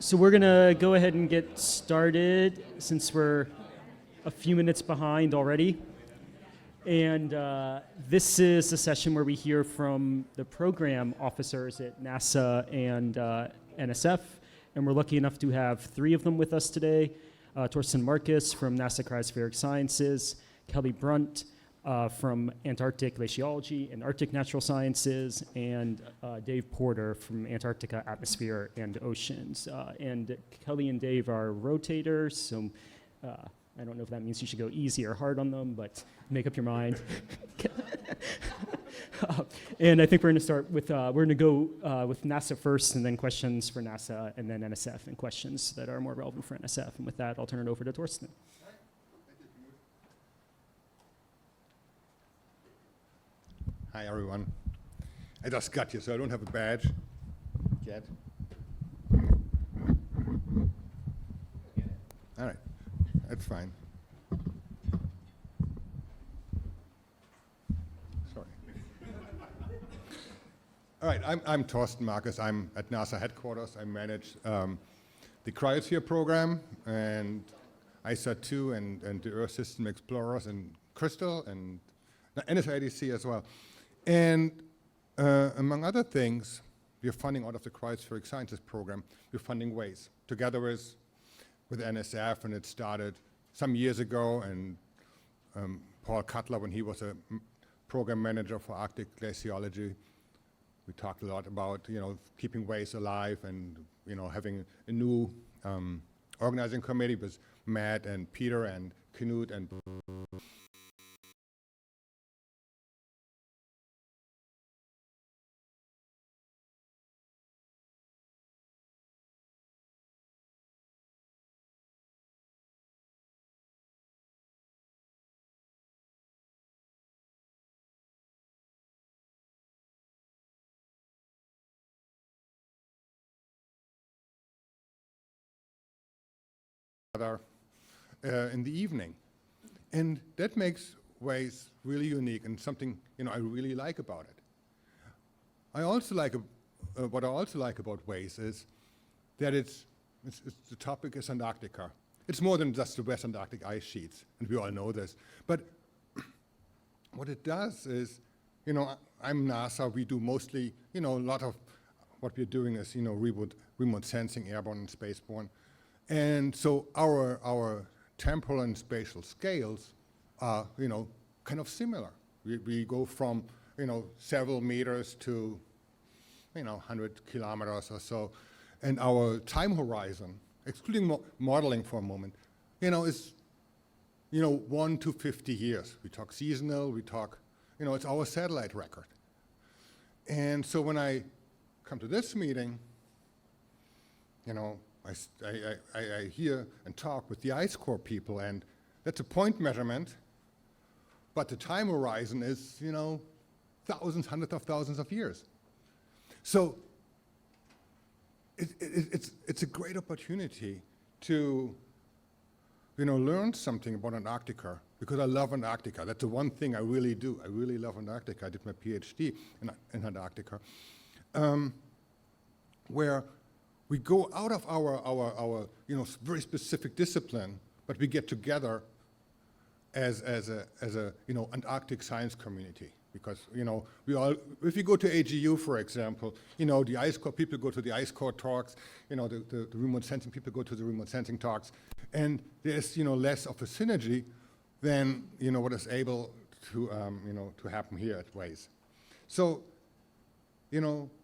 So we're going to go ahead and get started since we're a few minutes behind already. And this is a session where we hear from the program officers at NASA and NSF. And we're lucky enough to have three of them with us today. Thorsten Markus from NASA Cryospheric Sciences, Kelly Brunt from Antarctic Glaciology and Arctic Natural Sciences, and Dave Porter from Antarctica Atmosphere and Oceans. And Kelly and Dave are rotators, so I don't know if that means you should go easy or hard on them, but make up your mind. And I think we're going to start with, we're going to go with NASA first, and then questions for NASA, and then NSF, and questions that are more relevant for NSF. And with that, I'll turn it over to Thorsten. Hi, everyone. I just got here, so I don't have a badge yet. All right, that's fine. Sorry. All right, I'm Thorsten Markus. I'm at NASA headquarters. I manage the Cryosphere program and ISA-2 and the Earth System Explorers and Crystal and NSIDC as well. And among other things, we're funding out of the Cryospheric Sciences program, we're funding WAIS, together with NSF, and it started some years ago, and Paul Cutler, when he was a program manager for Arctic Glaciology, we talked a lot about, keeping WAIS alive and, having a new organizing committee with Matt and Peter and Knut and in the evening. And that makes WAIS really unique and something I really like about it. I also like what I also like about WAIS is that it's the topic is Antarctica. It's more than just the West Antarctic ice sheets, and we all know this. But what it does is, I'm NASA. We do mostly, a lot of what we're doing is, remote sensing, airborne and spaceborne. And so our temporal and spatial scales are, kind of similar. We go from, several meters to, 100 kilometers or so. And our time horizon, excluding modeling for a moment, is, 1 to 50 years. We talk seasonal, we talk, it's our satellite record. And so when I come to this meeting, I hear and talk with the Ice Core people, and that's a point measurement, but the time horizon is, thousands, hundreds of thousands of years. So it's a great opportunity to, learn something about Antarctica, because I love Antarctica. That's the one thing I really do. I really love Antarctica. I did my PhD in Antarctica, where we go out of our very specific discipline, but we get together as a Antarctic science community, because we all, if you go to AGU, for example, the Ice Core people go to the Ice Core talks, the remote sensing people go to the remote sensing talks, and there's less of a synergy than what is able to to happen here at WAIS. So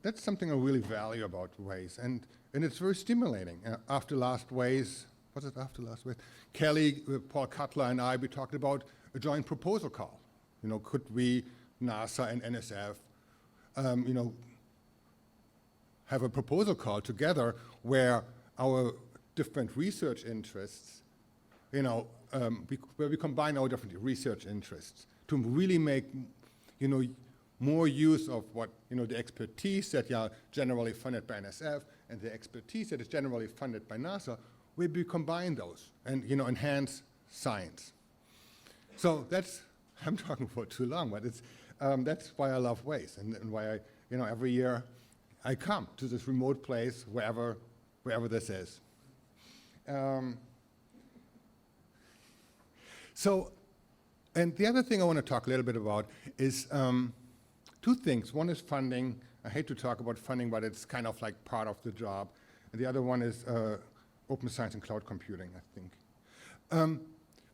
that's something I really value about WAIS, and it's very stimulating. After last WAIS, was it after last WAIS? Kelly, Paul Cutler, and we talked about a joint proposal call. Could we, NASA and NSF, have a proposal call together where our different research interests, where we combine our different research interests to really make, more use of what, the expertise that are generally funded by NSF and the expertise that is generally funded by NASA, where we combine those and, enhance science. So that's, I'm talking for too long, but it's, that's why I love WAIS and why I, every year I come to this remote place wherever wherever this is. So, and the other thing I want to talk a little bit about is two things. One is funding. I hate to talk about funding, but it's kind of like part of the job. And the other one is open science and cloud computing, I think.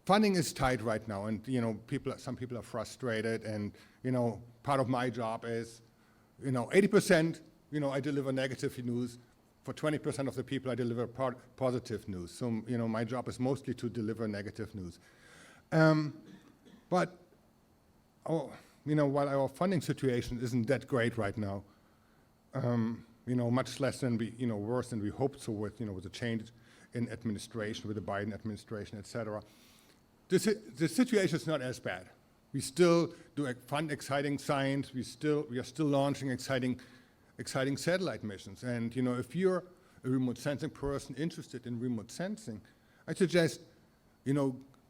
Funding is tight right now, and some people are frustrated. And part of my job is, 80%, I deliver negative news. For 20% of the people, I deliver positive news. So, my job is mostly to deliver negative news. But, while our funding situation isn't that great right now, much less than worse than we hoped so with the change in administration, with the Biden administration, et cetera. The situation is not as bad. We still do fun, exciting science. We are still launching exciting satellite missions. And if you're a remote sensing person interested in remote sensing, I suggest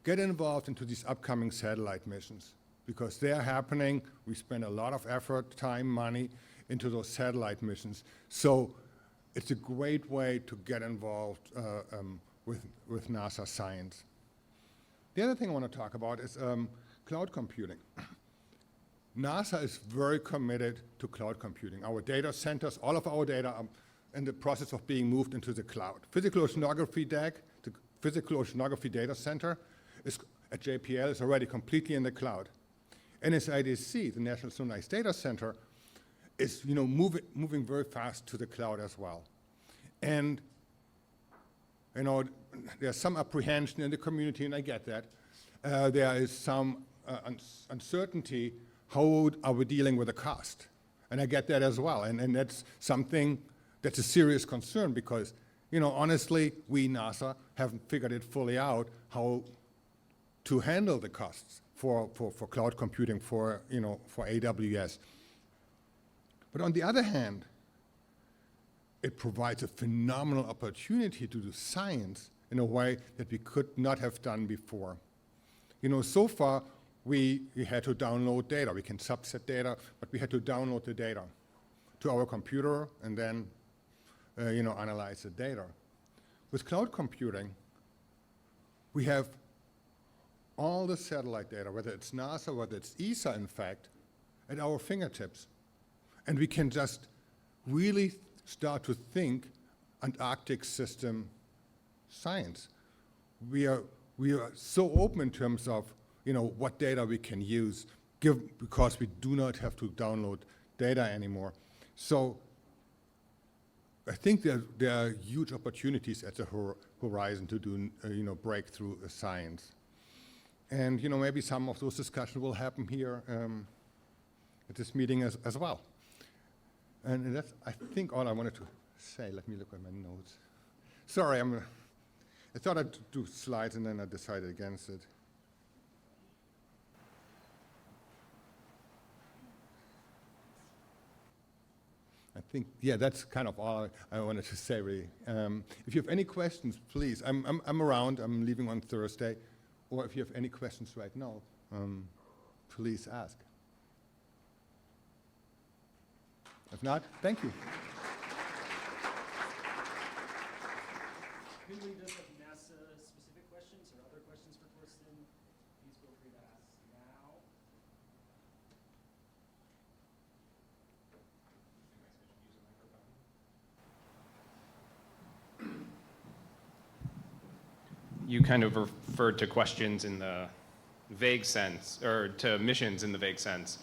get involved into these upcoming satellite missions because they are happening. We spend a lot of effort, time, money into those satellite missions. So it's a great way to get involved with NASA science. The other thing I want to talk about is cloud computing. NASA is very committed to cloud computing. Our data centers, all of our data are in the process of being moved into the cloud. Physical Oceanography DAC, the Physical Oceanography Data Center at JPL is already completely in the cloud. NSIDC, the National Snow and Ice Data Center, is moving very fast to the cloud as well. And there's some apprehension in the community, and I get that. There is some uncertainty. How are we dealing with the cost? And I get that as well. And that's something that's a serious concern because, honestly, we, NASA, haven't figured it fully out how to handle the costs for cloud computing, for AWS. But on the other hand, it provides a phenomenal opportunity to do science in a way that we could not have done before. So far, we had to download data. We can subset data, but we had to download the data to our computer and then, analyze the data. With cloud computing, we have all the satellite data, whether it's NASA, whether it's ESA, in fact, at our fingertips. And we can just really start to think Antarctic system science. We are so open in terms of what data we can use, because we do not have to download data anymore. So I think there are huge opportunities at the horizon to do breakthrough science. And maybe some of those discussions will happen here at this meeting as well. And that's, I think, all I wanted to say. Let me look at my notes. Sorry, I thought I'd do slides, and then I decided against it. I think, yeah, that's kind of all I wanted to say, really. If you have any questions, please. I'm around. I'm leaving on Thursday. Or if you have any questions right now, please ask. If not, thank you. If anyone does have NASA-specific questions or other questions for Thorsten, please feel free to ask now. You kind of referred to questions in the vague sense, or to missions in the vague sense.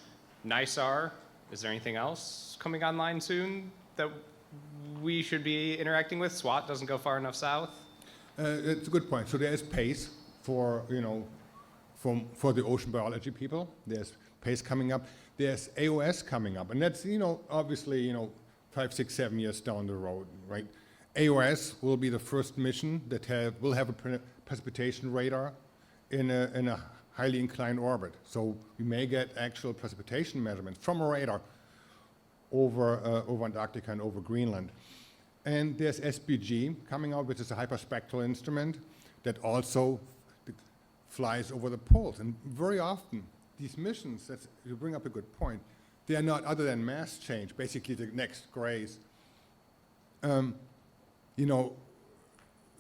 NISAR, is there anything else coming online soon that we should be interacting with? SWAT doesn't go far enough south? It's a good point. So there is PACE for the ocean biology people. There's PACE coming up. There's AOS coming up, and that's obviously 5, 6, 7 years down the road, right? AOS will be the first mission that will have a precipitation radar in a highly inclined orbit. So we may get actual precipitation measurements from a radar over Antarctica and over Greenland. And there's SBG coming out, which is a hyperspectral instrument that also flies over the poles. And very often, these missions, you bring up a good point, they are not other than mass change, basically the next grays. you know,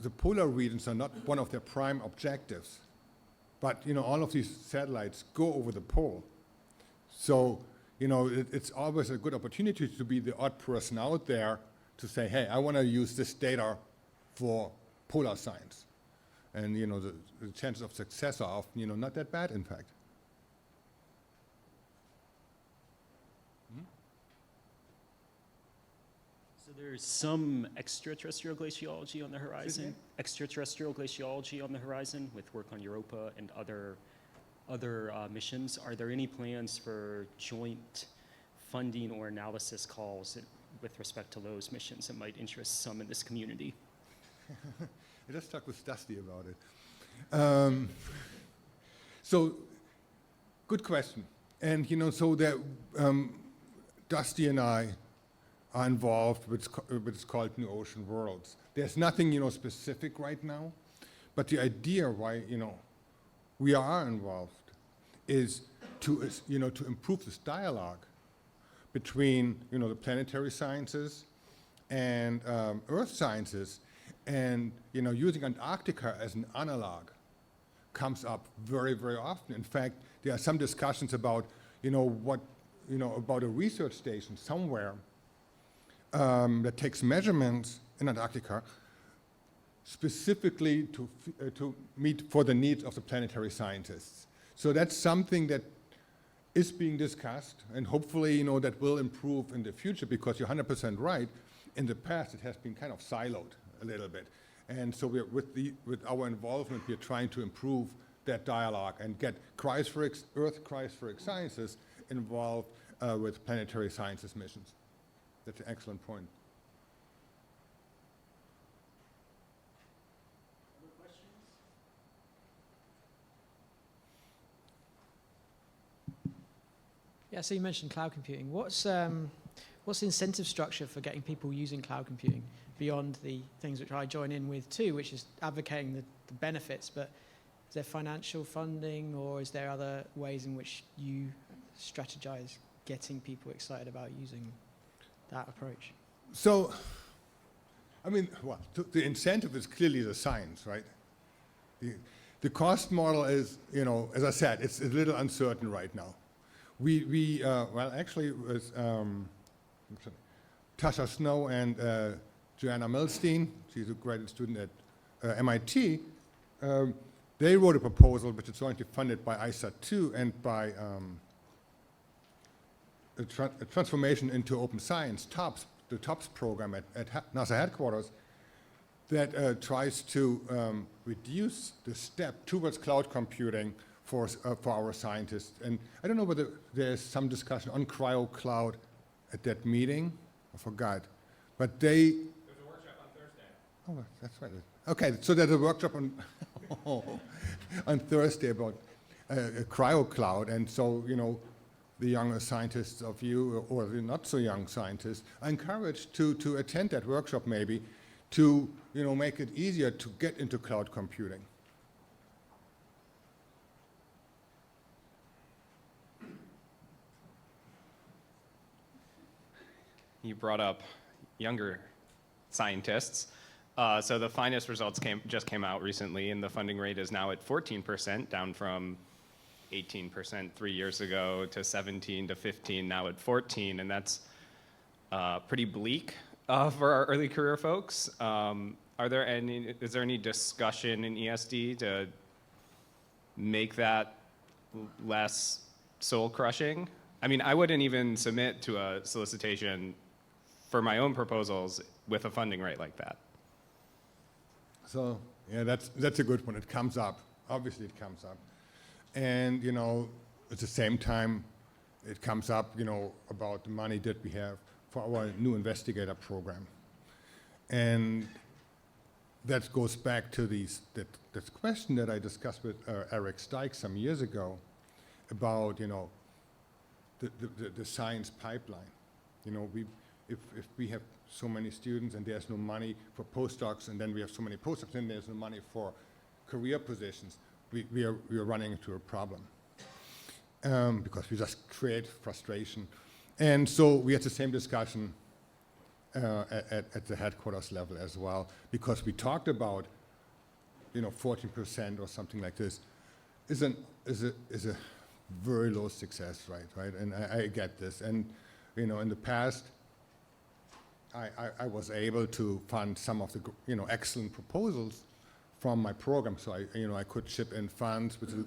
the polar regions are not one of their prime objectives, but, you know, all of these satellites go over the pole. So, you know, it's always a good opportunity to be the odd person out there to say, hey, I want to use this data for polar science. And, you know, the chances of success are often, you know, not that bad, in fact. So there's some extraterrestrial glaciology on the horizon. Extraterrestrial glaciology on the horizon with work on Europa and other missions. Are there any plans for joint funding or analysis calls with respect to those missions that might interest some in this community? I just talked with Dusty about it. So, good question. And, you know, so that Dusty and I are involved with what's called New Ocean Worlds. There's nothing, you know, specific right now, but the idea why, you know, we are involved is to, you know, to improve this dialogue between, you know, the planetary sciences and Earth sciences, and, you know, using Antarctica as an analog comes up very, very often. In fact, there are some discussions about, you know, what, you know, about a research station somewhere that takes measurements in Antarctica specifically to meet for the needs of the planetary scientists. So that's something that is being discussed, and hopefully, you know, that will improve in the future, because you're 100% right. In the past, it has been kind of siloed a little bit. And so we're, with our involvement, we're trying to improve that dialogue and get Earth cryospheric sciences involved with planetary sciences missions. That's an excellent point. Other questions? Yeah, so you mentioned cloud computing. What's the incentive structure for getting people using cloud computing beyond the things which I join in with too, which is advocating the benefits, but is there financial funding, or is there other ways in which you strategize getting people excited about using that approach? So, I mean, well, the incentive is clearly the science, right? The cost model is, you know, as I said, it's a little uncertain right now. Well, actually, it was Tasha Snow and Joanna Milstein, she's a graduate student at MIT, they wrote a proposal which is going to be funded by ISA2 and by a transformation into open science, the TOPS program at NASA headquarters, that tries to reduce the step towards cloud computing for our scientists. And I don't know whether there's some discussion on CryoCloud at that meeting. I forgot. But there's a workshop on Thursday. Oh, that's right. Okay, so there's a workshop on on Thursday about CryoCloud. And so, you know, the younger scientists of you, or the not so young scientists, are encouraged to attend that workshop maybe to, you know, make it easier to get into cloud computing. You brought up younger scientists. So the finest results just came out recently, and the funding rate is now at 14%, down from 18% 3 years ago to 17 to 15, now at 14, and that's pretty bleak for our early career folks. Is there any discussion in ESD to make that less soul crushing? I mean, I wouldn't even submit to a solicitation for my own proposals with a funding rate like that. So, yeah, that's a good one. It comes up. Obviously, it comes up. And, you know, at the same time, it comes up, you know, about the money that we have for our new investigator program. And that goes back to this question that I discussed with Eric Stike some years ago about, you know, the science pipeline. You know, if we have so many students and there's no money for postdocs, and then we have so many postdocs and there's no money for career positions, we are running into a problem because we just create frustration. And so we had the same discussion at the headquarters level as well, because we talked about, 14% or something like this is a very low success rate, right? And I get this. And, in the past, I was able to fund some of the, excellent proposals from my program. So I could chip in funds with the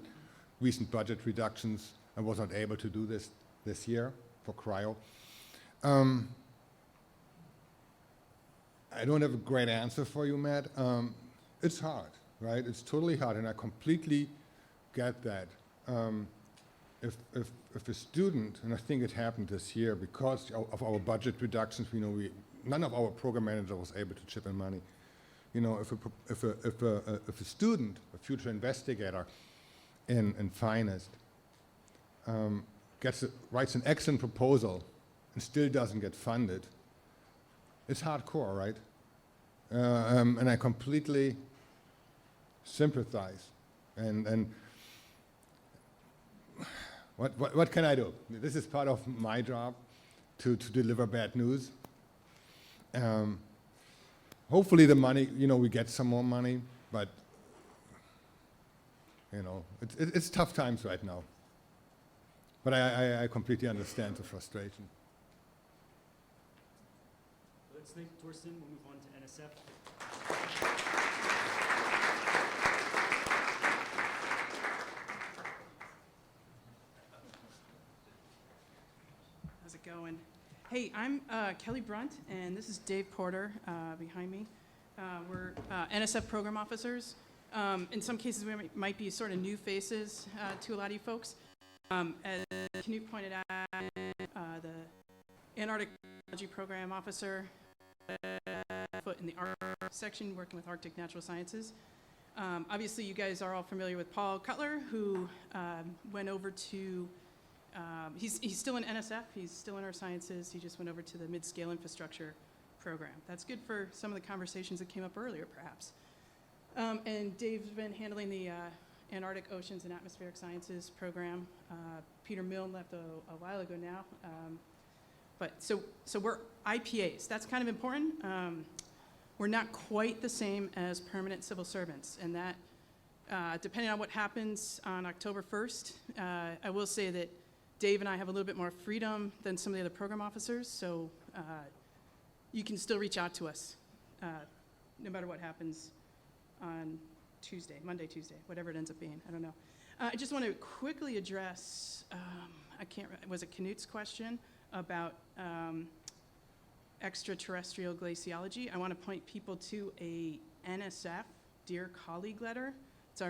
recent budget reductions. I was not able to do this year for cryo. I don't have a great answer for you, Matt. It's hard, right? It's totally hard, and I completely get that. If a student, and I think it happened this year because of our budget reductions, none of our program manager was able to chip in money. If a student, a future investigator in finest, writes an excellent proposal and still doesn't get funded, it's hardcore, right? And I completely sympathize. And what can I do? This is part of my job, to deliver bad news. Hopefully the money, we get some more money, but it's tough times right now. But I completely understand the frustration. Let's thank Thorsten. We'll move on to NSF. How's it going? Hey, I'm Kelly Brunt, and this is Dave Porter behind me. We're NSF program officers. In some cases, we might be sort of new faces to a lot of you folks. As Knut pointed out, the Antarctic Glaciology program officer, foot in the Arctic section, working with Arctic Natural Sciences. Obviously, you guys are all familiar with Paul Cutler, who went over to, he's still in NSF, he's still in our sciences, he just went over to the mid-scale infrastructure program. That's good for some of the conversations that came up earlier, perhaps. And Dave's been handling the Antarctic Oceans and Atmospheric Sciences program. Peter Milne left a while ago now. But so we're IPAs. That's kind of important. We're not quite the same as permanent civil servants, and that, depending on what happens on October 1st, I will say that Dave and I have a little bit more freedom than some of the other program officers, so you can still reach out to us, no matter what happens on Monday, Tuesday, whatever it ends up being. I don't know. I just want to quickly address, was it Knut's question about extraterrestrial glaciology? I want to point people to a NSF Dear Colleague letter. It's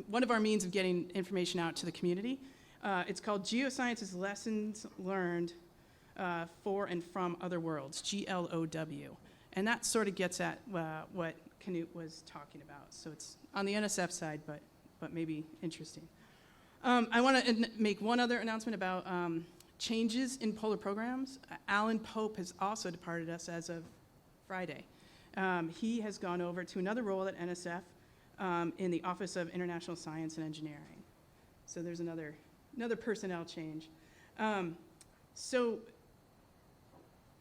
one of our means of getting information out to the community. It's called Geosciences Lessons Learned for and from Other Worlds, GLOW. And that sort of gets at what Knut was talking about. So it's on the NSF side, but maybe interesting. I want to make one other announcement about changes in polar programs. Alan Pope has also departed us as of Friday. He has gone over to another role at NSF in the Office of International Science and Engineering. So there's another personnel change. So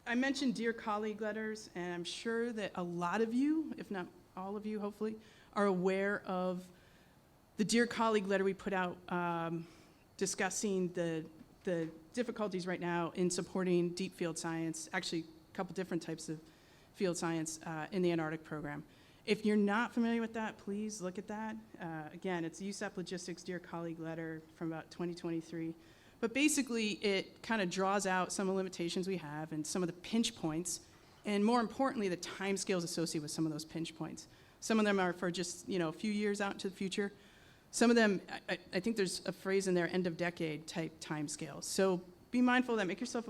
I mentioned Dear Colleague letters, and I'm sure that a lot of you, if not all of you, hopefully, are aware of the Dear Colleague letter we put out discussing the difficulties right now in supporting deep field science, actually a couple different types of field science in the Antarctic program. If you're not familiar with that, please look at that. Again, it's USAP Logistics Dear Colleague letter from about 2023. But basically, it kind of draws out some of the limitations we have and some of the pinch points, and more importantly, the timescales associated with some of those pinch points. Some of them are for just a few years out into the future. Some of them, I think there's a phrase in there, end of decade type timescales. So be mindful of that. Make yourself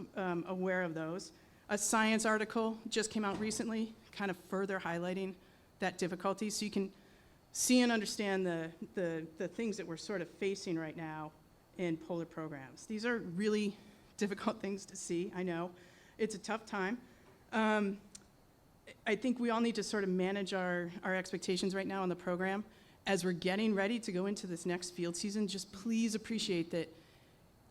aware of those. A science article just came out recently, kind of further highlighting that difficulty, so you can see and understand the things that we're sort of facing right now in polar programs. These are really difficult things to see, I know. It's a tough time. I think we all need to sort of manage our expectations right now on the program. As we're getting ready to go into this next field season, just please appreciate that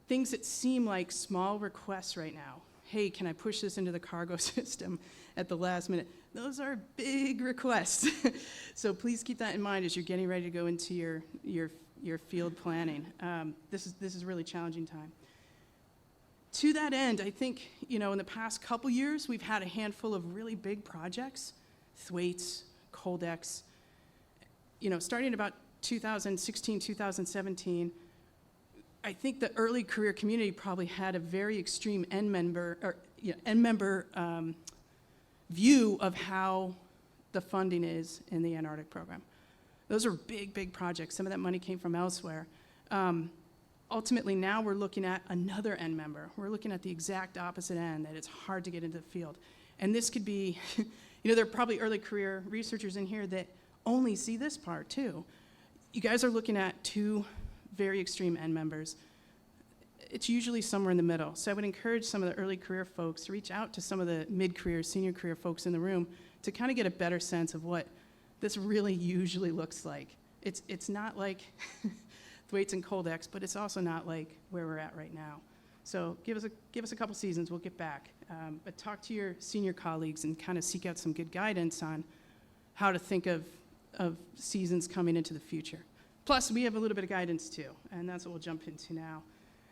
things that seem like small requests right now, hey, can I push this into the cargo system at the last minute? Those are big requests. So please keep that in mind as you're getting ready to go into your field planning. This is a really challenging time. To that end, I think, in the past couple years, we've had a handful of really big projects, Thwaites, Coldex, starting about 2016, 2017, I think the early career community probably had a very extreme end member view of how the funding is in the Antarctic program. Those are big, big projects. Some of that money came from elsewhere. Ultimately, now we're looking at another end member. We're looking at the exact opposite end, that it's hard to get into the field. And this could be, there are probably early career researchers in here that only see this part too. You guys are looking at two very extreme end members. It's usually somewhere in the middle. So I would encourage some of the early career folks to reach out to some of the mid-career, senior career folks in the room to kind of get a better sense of what this really usually looks like. It's not like Thwaites and Coldex, but it's also not like where we're at right now. So give us a couple seasons, we'll get back. But talk to your senior colleagues and kind of seek out some good guidance on how to think of seasons coming into the future. Plus, we have a little bit of guidance too, and that's what we'll jump into now.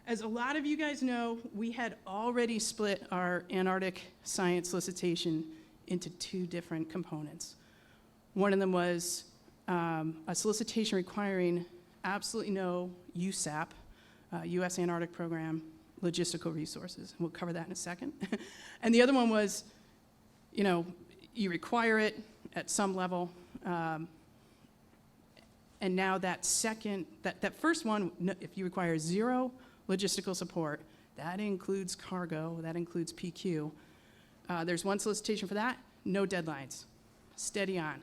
As a lot of you guys know, we had already split our Antarctic science solicitation into two different components. One of them was a solicitation requiring absolutely no USAP, U.S. Antarctic Program, logistical resources. We'll cover that in a second. And the other one was, you require it at some level. And now that first one, if you require zero logistical support, that includes cargo, that includes PQ. There's one solicitation for that, no deadlines, steady on.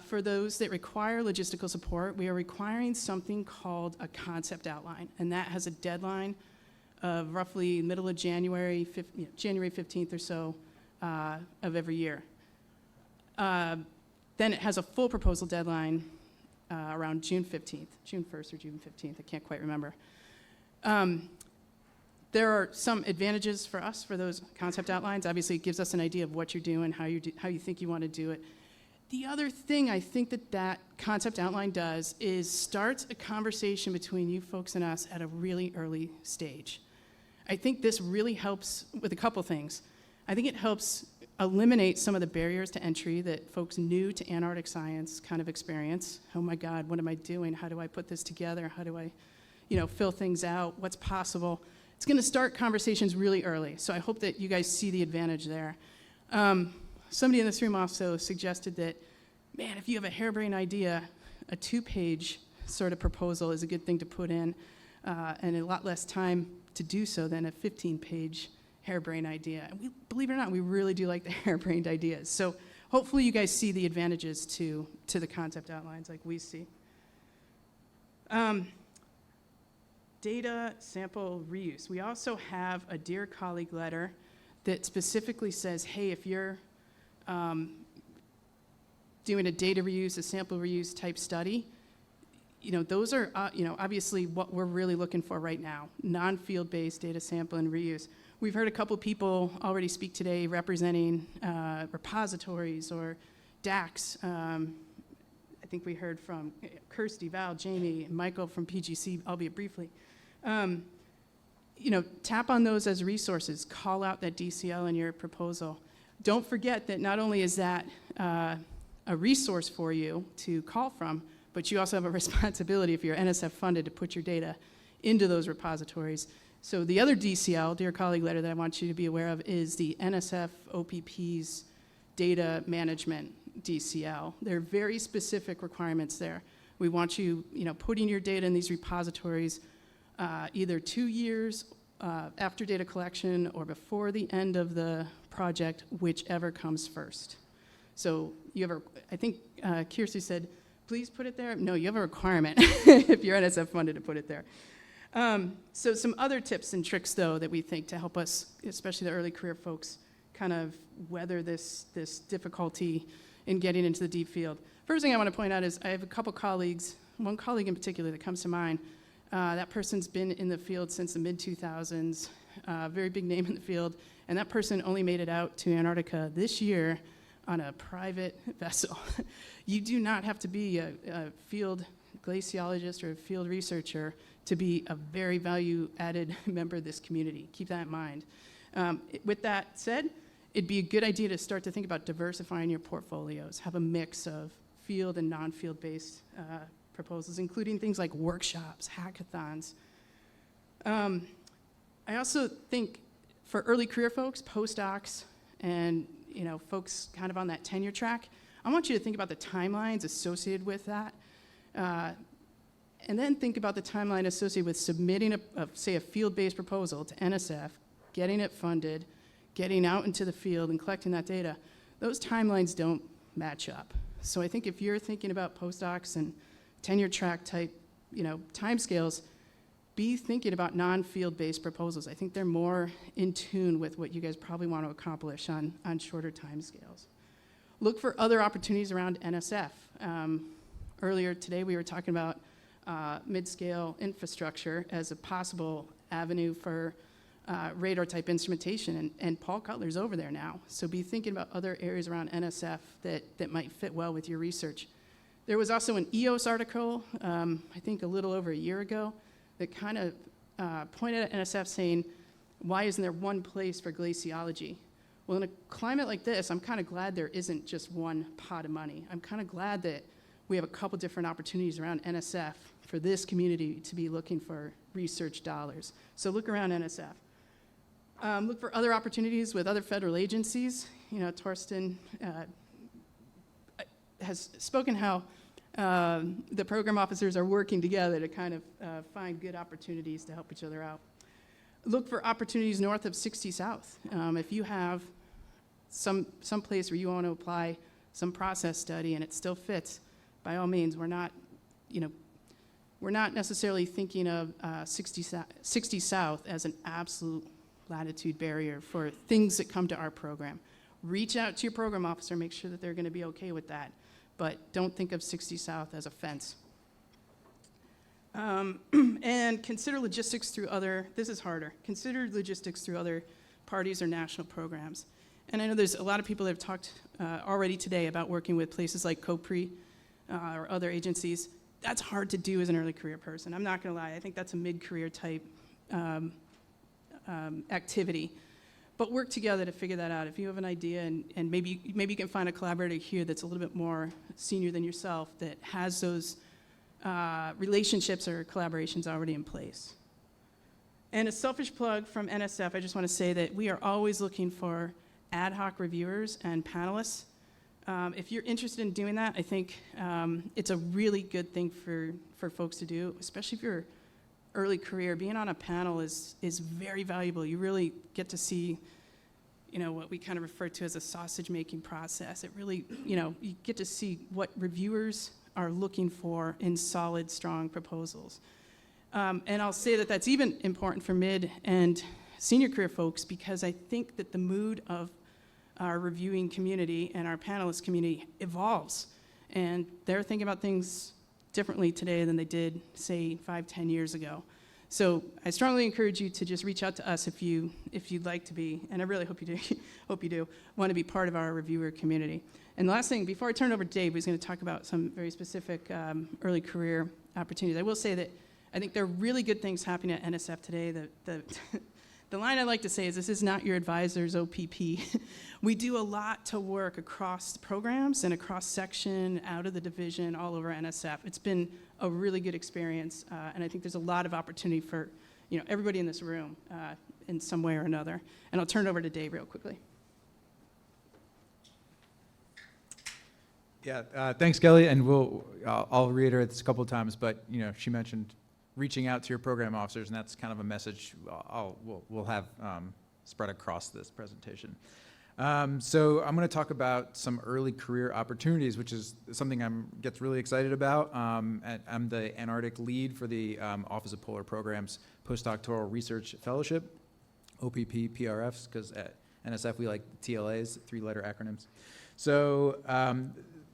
For those that require logistical support, we are requiring something called a concept outline, and that has a deadline of roughly middle of January 15th or so of every year. Then it has a full proposal deadline around June 15th, June 1st or June 15th, I can't quite remember. There are some advantages for us for those concept outlines. Obviously, it gives us an idea of what you're doing, how you think you want to do it. The other thing I think that concept outline does is starts a conversation between you folks and us at a really early stage. I think this really helps with a couple things. I think it helps eliminate some of the barriers to entry that folks new to Antarctic science kind of experience. Oh my God, what am I doing? How do I put this together? How do I, fill things out? What's possible? It's going to start conversations really early, so I hope that you guys see the advantage there. Somebody in this room also suggested that, man, if you have a harebrained idea, a 2-page sort of proposal is a good thing to put in, and a lot less time to do so than a 15-page harebrained idea. And believe it or not, we really do like the harebrained ideas. So hopefully you guys see the advantages to the concept outlines like we see. Data sample reuse. We also have a Dear Colleague letter that specifically says, hey, if you're doing a data reuse, a sample reuse type study, those are, obviously what we're really looking for right now, non-field-based data sample and reuse. We've heard a couple people already speak today representing repositories or DACs. I think we heard from Kirsty, Val, Jamie, and Michael from PGC, albeit briefly. Tap on those as resources. Call out that DCL in your proposal. Don't forget that not only is that a resource for you to call from, but you also have a responsibility, if you're NSF funded, to put your data into those repositories. So the other DCL, Dear Colleague letter, that I want you to be aware of is the NSF OPP's data management DCL. There are very specific requirements there. We want you, putting your data in these repositories either 2 years after data collection or before the end of the project, whichever comes first. So I think Kirsty said, please put it there. No, you have a requirement if you're NSF funded to put it there. So some other tips and tricks, though, that we think to help us, especially the early career folks, kind of weather this difficulty in getting into the deep field. First thing I want to point out is I have a couple colleagues, one colleague in particular that comes to mind. That person's been in the field since the mid-2000s, very big name in the field, and that person only made it out to Antarctica this year on a private vessel. You do not have to be a field glaciologist or a field researcher to be a very value-added member of this community. Keep that in mind. With that said, it'd be a good idea to start to think about diversifying your portfolios. Have a mix of field and non-field-based proposals, including things like workshops, hackathons. I also think for early career folks, postdocs, and folks kind of on that tenure track, I want you to think about the timelines associated with that. And then think about the timeline associated with submitting, say, a field-based proposal to NSF, getting it funded, getting out into the field and collecting that data. Those timelines don't match up. So I think if you're thinking about postdocs and tenure track type, timescales, be thinking about non-field-based proposals. I think they're more in tune with what you guys probably want to accomplish on shorter timescales. Look for other opportunities around NSF. Earlier today, we were talking about mid-scale infrastructure as a possible avenue for radar-type instrumentation, and Paul Cutler's over there now. So be thinking about other areas around NSF that might fit well with your research. There was also an EOS article, I think a little over a year ago, that kind of pointed at NSF saying, why isn't there one place for glaciology? Well, in a climate like this, I'm kind of glad there isn't just one pot of money. I'm kind of glad that we have a couple different opportunities around NSF for this community to be looking for research dollars. So look around NSF. Look for other opportunities with other federal agencies. Thorsten has spoken how the program officers are working together to kind of find good opportunities to help each other out. Look for opportunities north of 60 South. If you have some place where you want to apply some process study and it still fits, by all means, we're not necessarily thinking of 60 South as an absolute latitude barrier for things that come to our program. Reach out to your program officer, make sure that they're going to be okay with that, but don't think of 60 South as a fence. And consider logistics through this is harder, consider logistics through other parties or national programs. And I know there's a lot of people that have talked already today about working with places like COPRI or other agencies. That's hard to do as an early career person. I'm not going to lie. I think that's a mid-career type activity. But work together to figure that out. If you have an idea, and maybe you can find a collaborator here that's a little bit more senior than yourself that has those relationships or collaborations already in place. And a selfish plug from NSF, I just want to say that we are always looking for ad hoc reviewers and panelists. If you're interested in doing that, I think it's a really good thing for folks to do, especially if you're early career. Being on a panel is very valuable. You really get to see, what we kind of refer to as a sausage-making process. It really, you get to see what reviewers are looking for in solid, strong proposals. And I'll say that that's even important for mid and senior career folks, because I think that the mood of our reviewing community and our panelist community evolves. And they're thinking about things differently today than they did, say, 5-10 years ago. So I strongly encourage you to just reach out to us if you'd like to be, and I really hope you do, want to be part of our reviewer community. And the last thing, before I turn it over to Dave, who's going to talk about some very specific early career opportunities, I will say that I think there are really good things happening at NSF today. The line I like to say is, this is not your advisor's OPP. We do a lot to work across programs and across section, out of the division, all over NSF. It's been a really good experience, and I think there's a lot of opportunity for everybody in this room in some way or another. And I'll turn it over to Dave real quickly. Yeah, thanks, Kelly, and I'll reiterate this a couple of times, but she mentioned reaching out to your program officers, and that's kind of a message we'll have spread across this presentation. So I'm going to talk about some early career opportunities, which is something gets really excited about. I'm the Antarctic lead for the Office of Polar Programs Postdoctoral Research Fellowship, OPP PRFs, because at NSF we like TLAs, 3-letter acronyms. So,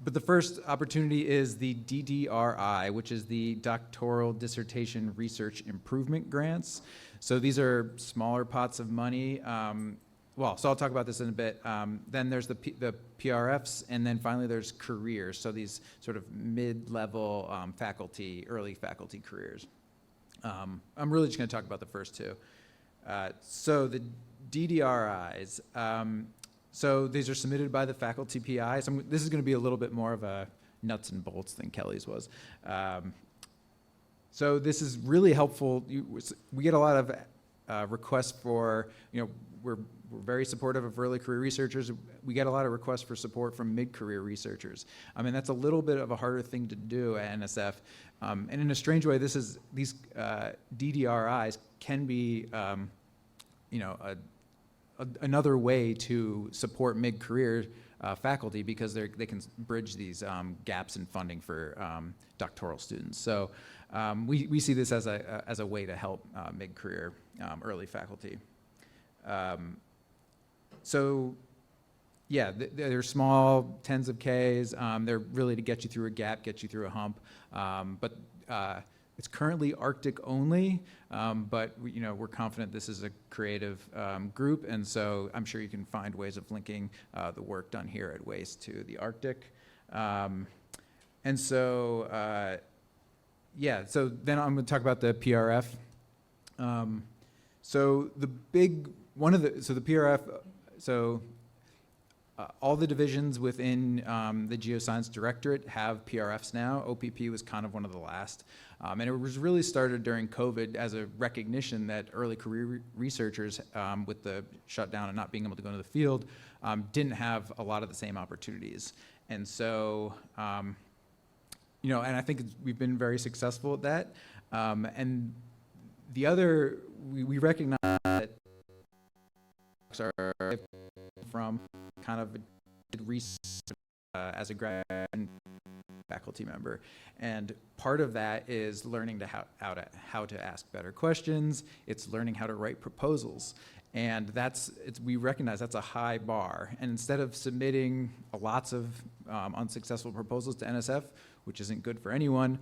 but the first opportunity is the DDRI, which is the Doctoral Dissertation Research Improvement Grants. So these are smaller pots of money. So I'll talk about this in a bit. Then there's the PRFs, and then finally there's careers. So these sort of mid-level early faculty careers. I'm really just going to talk about the first two. So the DDRIs. So these are submitted by the faculty PI. So this is going to be a little bit more of a nuts and bolts than Kelly's was. So this is really helpful. We get a lot of requests for, we're very supportive of early career researchers. We get a lot of requests for support from mid-career researchers. I mean, that's a little bit of a harder thing to do at NSF. And in a strange way, these DDRIs can be, another way to support mid-career faculty because they can bridge these gaps in funding for doctoral students. So we see this as a way to help mid-career early faculty. They're small, tens of Ks. They're really to get you through a gap, get you through a hump. But it's currently Arctic only, but we're confident this is a creative group, and so I'm sure you can find ways of linking the work done here at WAIS to the Arctic. So then I'm going to talk about the PRF. All the divisions within the Geoscience Directorate have PRFs now. OPP was kind of one of the last. And it was really started during COVID as a recognition that early career researchers, with the shutdown and not being able to go into the field, didn't have a lot of the same opportunities. And so, and I think we've been very successful at that. And the other, we recognize that are from kind of research as a grad faculty member, and part of that is learning how to ask better questions. It's learning how to write proposals, and we recognize that's a high bar. And instead of submitting lots of unsuccessful proposals to NSF, which isn't good for anyone,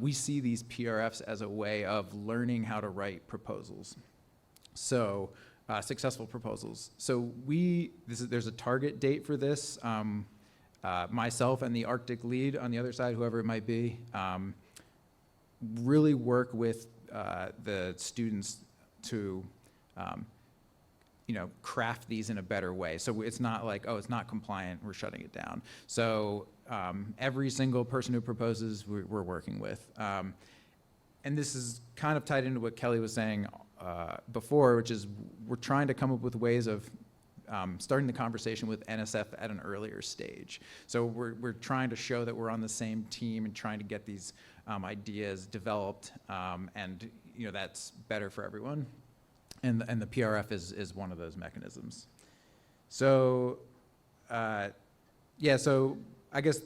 we see these PRFs as a way of learning how to write proposals. So. Successful proposals. So there's a target date for this. Myself and the Arctic lead on the other side, whoever it might be, really work with the students to craft these in a better way. So it's not like, oh, it's not compliant, we're shutting it down. So every single person who proposes, we're working with. And this is kind of tied into what Kelly was saying before, which is we're trying to come up with ways of starting the conversation with NSF at an earlier stage. So we're trying to show that we're on the same team and trying to get these ideas developed, and that's better for everyone. And the PRF is one of those mechanisms. So so I guess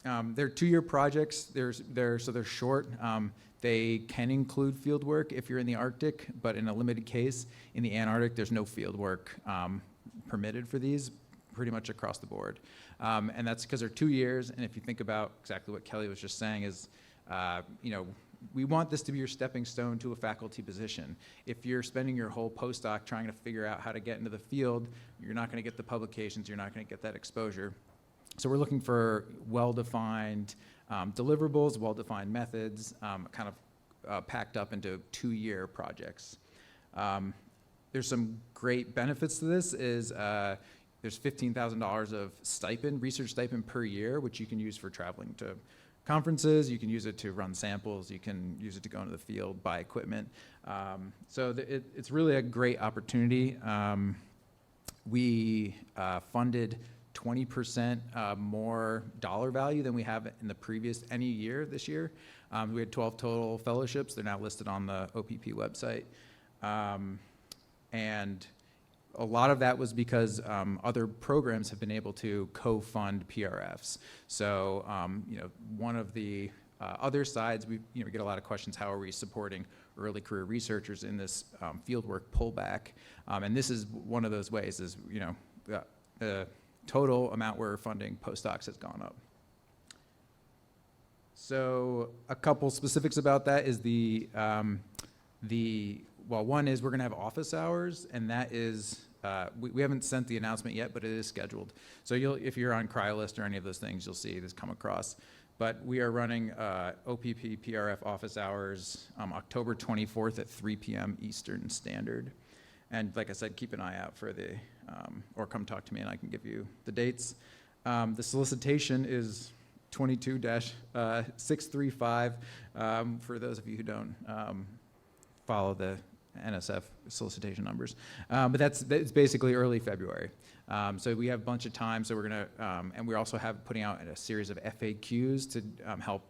they're 2-year projects. They're short. They can include field work if you're in the Arctic, but in a limited case. In the Antarctic, there's no field work permitted for these, pretty much across the board. And that's because they're 2 years, and if you think about exactly what Kelly was just saying is, we want this to be your stepping stone to a faculty position. If you're spending your whole postdoc trying to figure out how to get into the field, you're not going to get the publications, you're not going to get that exposure. So we're looking for well-defined deliverables, well-defined methods, kind of packed up into 2-year projects. There's some great benefits to this. There's $15,000 of stipend, research stipend per year, which you can use for traveling to conferences. You can use it to run samples. You can use it to go into the field, buy equipment. It's really a great opportunity. We funded 20% more dollar value than we have in the previous any year this year. We had 12 total fellowships. They're now listed on the OPP website. And a lot of that was because other programs have been able to co-fund PRFs. So, one of the other sides, we get a lot of questions, how are we supporting early career researchers in this fieldwork pullback? And this is one of those ways is, the total amount we're funding postdocs has gone up. So a couple specifics about that is well, one is we're going to have office hours, and that is, we haven't sent the announcement yet, but it is scheduled. So if you're on CryoList or any of those things, you'll see this come across. But we are running OPP PRF office hours October 24th at 3 p.m. Eastern Standard. And like I said, keep an eye out for the, or come talk to me and I can give you the dates. The solicitation is 22-635 for those of you who don't follow the NSF solicitation numbers. But it's basically early February. So we have a bunch of time, so we're going to, and we also have putting out a series of FAQs to help.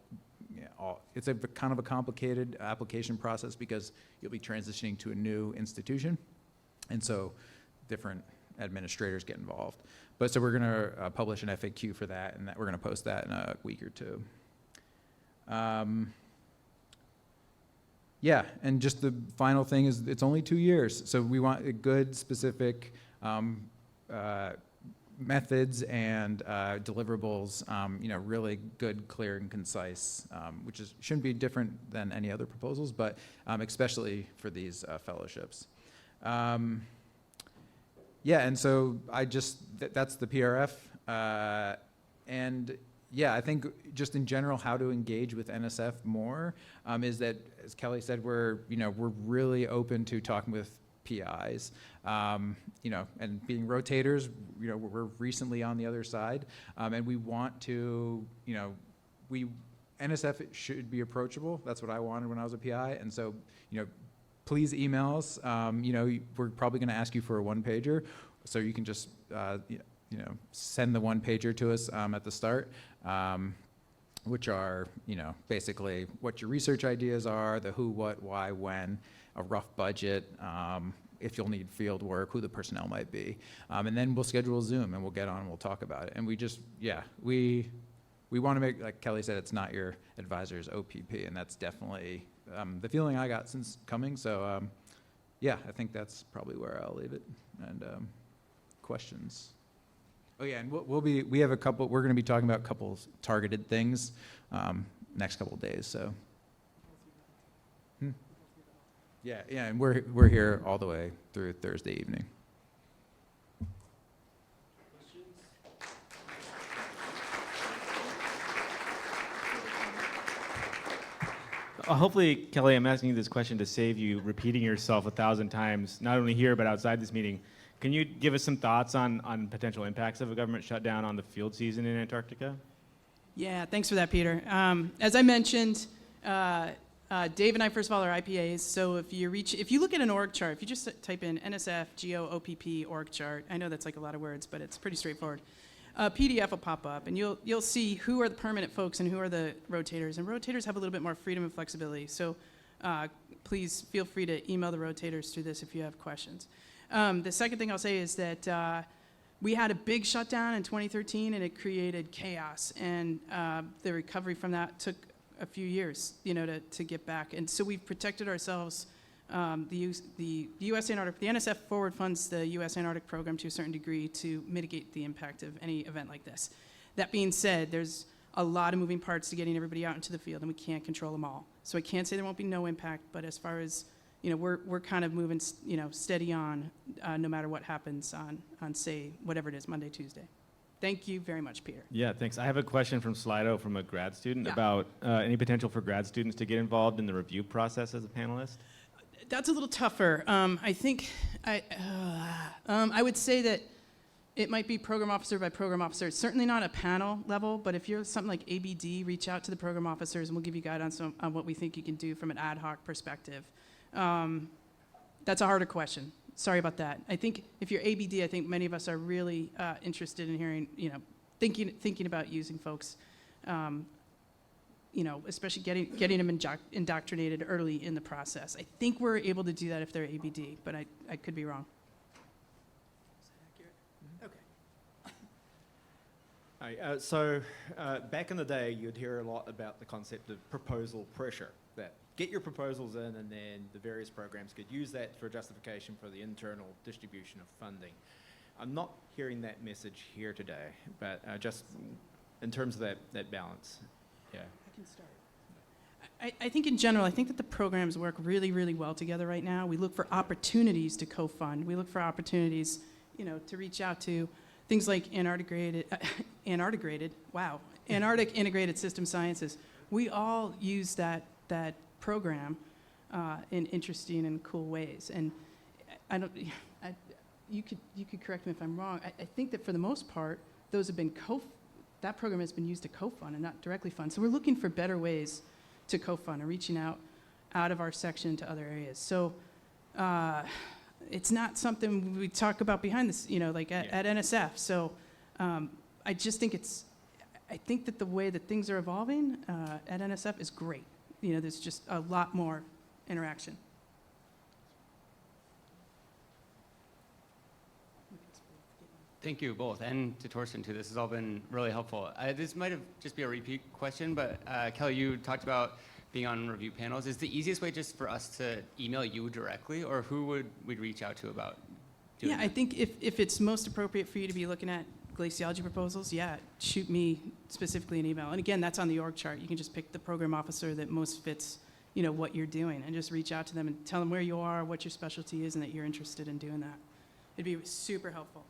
It's a kind of a complicated application process because you'll be transitioning to a new institution, and so different administrators get involved. But so we're going to publish an FAQ for that, and we're going to post that in a week or two. Yeah, and just the final thing is it's only 2 years, so we want a good, specific methods and deliverables, really good, clear, and concise, which shouldn't be different than any other proposals, but especially for these fellowships. Yeah, and so that's the PRF. And yeah, I think just in general, how to engage with NSF more is that, as Kelly said, we're really open to talking with PIs, and being rotators, we're recently on the other side, and we want to, NSF should be approachable. That's what I wanted when I was a PI, and so, please email us. We're probably going to ask you for a one-pager, so you can just, send the one-pager to us at the start, which are, basically what your research ideas are, the who, what, why, when, a rough budget, if you'll need field work, who the personnel might be. And then we'll schedule a Zoom and we'll get on and we'll talk about it. And we want to make, like Kelly said, it's not your advisor's OPP, and that's definitely the feeling I got since coming. So yeah, I think that's probably where I'll leave it. And questions? Oh yeah, and we're going to be talking about a couple targeted things next couple of days, so. Yeah, and we're here all the way through Thursday evening. Hopefully, Kelly, I'm asking you this question to save you repeating yourself 1,000 times, not only here but outside this meeting. Can you give us some thoughts on potential impacts of a government shutdown on the field season in Antarctica? Yeah, thanks for that, Peter. As I mentioned, Dave and I, first of all, are IPAs. So if you look at an org chart, if you just type in NSF, GEO, OPP, org chart, I know that's like a lot of words, but it's pretty straightforward. PDF will pop up, and you'll see who are the permanent folks and who are the rotators. And rotators have a little bit more freedom and flexibility. So please feel free to email the rotators through this if you have questions. The second thing I'll say is that we had a big shutdown in 2013, and it created chaos. And the recovery from that took a few years, to get back. And so we've protected ourselves. The U.S. Antarctic, the NSF forward funds the U.S. Antarctic program to a certain degree to mitigate the impact of any event like this. That being said, there's a lot of moving parts to getting everybody out into the field, and we can't control them all. So I can't say there won't be no impact, but as far as, we're kind of moving, steady on, no matter what happens on say, whatever it is, Monday, Tuesday. Thank you very much, Peter. Yeah, thanks. I have a question from Slido from a grad student Yeah. about any potential for grad students to get involved in the review process as a panelist. That's a little tougher. I think I would say that it might be program officer by program officer. It's certainly not a panel level, but if you're something like ABD, reach out to the program officers and we'll give you guidance on what we think you can do from an ad hoc perspective. That's a harder question. Sorry about that. I think if you're ABD, I think many of us are really interested in hearing, thinking about using folks, especially getting them indoctrinated early in the process. I think we're able to do that if they're ABD, but I could be wrong. Hi, so back in the day, you'd hear a lot about the concept of proposal pressure, that get your proposals in and then the various programs could use that for justification for the internal distribution of funding. I'm not hearing that message here today, but just in terms of that balance, yeah. I can start. I think in general, I think that the programs work really, really well together right now. We look for opportunities to co-fund. We look for opportunities, to reach out to things like Antarctic Integrated System Sciences. We all use that program in interesting and cool ways. And you could correct me if I'm wrong. I think that for the most part, those have been that program has been used to co-fund and not directly fund. So we're looking for better ways to co-fund and reaching out of our section to other areas. So it's not something we talk about behind this, at NSF. So I just think I think that the way that things are evolving at NSF is great. There's just a lot more interaction. Thank you both, and to Thorsten too. This has all been really helpful. This might have just be a repeat question, but Kelly, you talked about being on review panels. Is the easiest way just for us to email you directly, or who would we reach out to about doing that? I think if it's most appropriate for you to be looking at glaciology proposals, shoot me specifically an email. And again, that's on the org chart. You can just pick the program officer that most fits, what you're doing, and just reach out to them and tell them where you are, what your specialty is, and that you're interested in doing that. It'd be super helpful.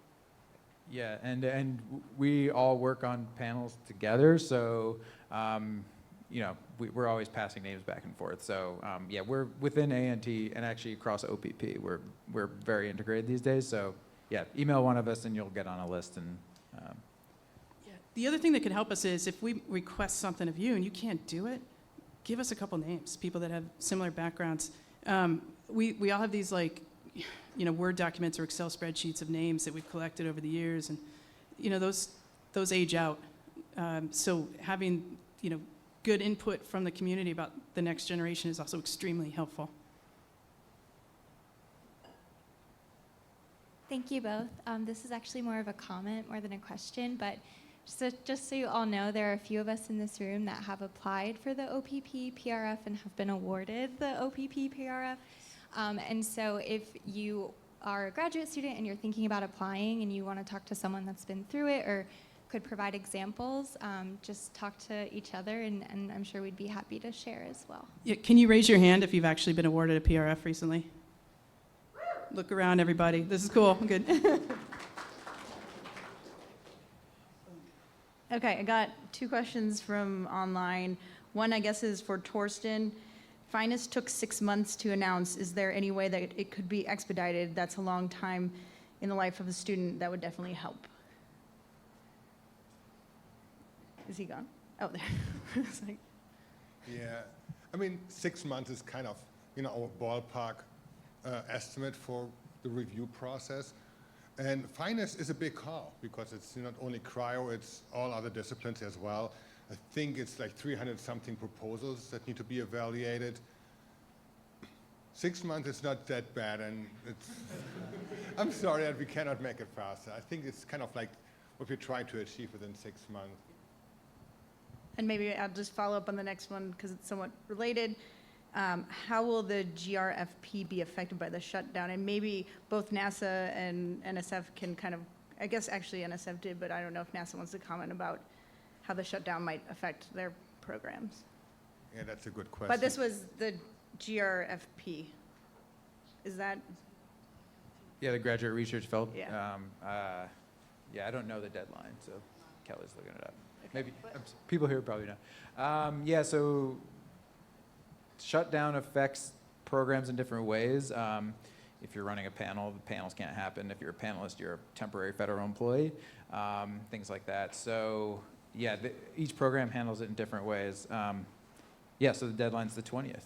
Yeah, and we all work on panels together, so we're always passing names back and forth. So we're within ANT and actually across OPP. We're very integrated these days. So email one of us and you'll get on a list. And the other thing that could help us is if we request something of you and you can't do it, give us a couple names, people that have similar backgrounds. We all have these Word documents or Excel spreadsheets of names that we've collected over the years, and those age out. So having good input from the community about the next generation is also extremely helpful. Thank you both. This is actually more of a comment more than a question, but just so you all know, there are a few of us in this room that have applied for the OPP PRF and have been awarded the OPP PRF. And so if you are a graduate student and you're thinking about applying and you want to talk to someone that's been through it or could provide examples, just talk to each other, and I'm sure we'd be happy to share as well. Yeah, can you raise your hand if you've actually been awarded a PRF recently? Look around, everybody. This is cool. Good. Okay, I got two questions from online. One, I guess, is for Thorsten. Finest took 6 months to announce. Is there any way that it could be expedited? That's a long time in the life of a student. That would definitely help. Is he gone? Oh, there. It's like, Yeah, I mean, 6 months is kind of, our ballpark estimate for the review process. And finest is a big call because it's not only cryo, it's all other disciplines as well. I think it's like 300-something proposals that need to be evaluated. 6 months is not that bad, and it's I'm sorry that we cannot make it faster. I think it's kind of like what we're trying to achieve within 6 months. and maybe I'll just follow up on the next one because it's somewhat related. How will the GRFP be affected by the shutdown? And maybe both NASA and NSF can kind of, I guess actually NSF did, but I don't know if NASA wants to comment about how the shutdown might affect their programs. Yeah, that's a good question. But this was the GRFP. Is that? yeah, the Graduate Research Fellow. Yeah. I don't know the deadline, so Kelly's looking it up. Maybe people here probably know. So shutdown affects programs in different ways. If you're running a panel, the panels can't happen. If you're a panelist, you're a temporary federal employee, things like that. So each program handles it in different ways. So the deadline's the 20th.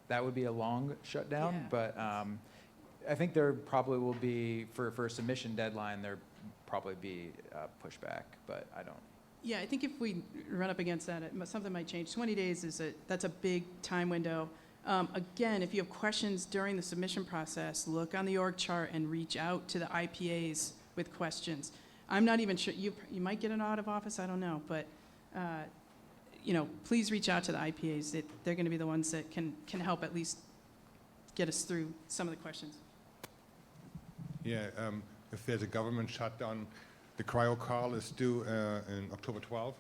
That would be a long shutdown, but I think there probably will be, for a submission deadline, there probably be pushback, but I don't. Yeah, I think if we run up against that, something might change. 20 days that's a big time window. Again, if you have questions during the submission process, look on the org chart and reach out to the IPAs with questions. I'm not even sure, you might get an out of office, I don't know, but please reach out to the IPAs. They're going to be the ones that can help at least get us through some of the questions. Yeah, if there's a government shutdown, the cryo call is due in October 12th,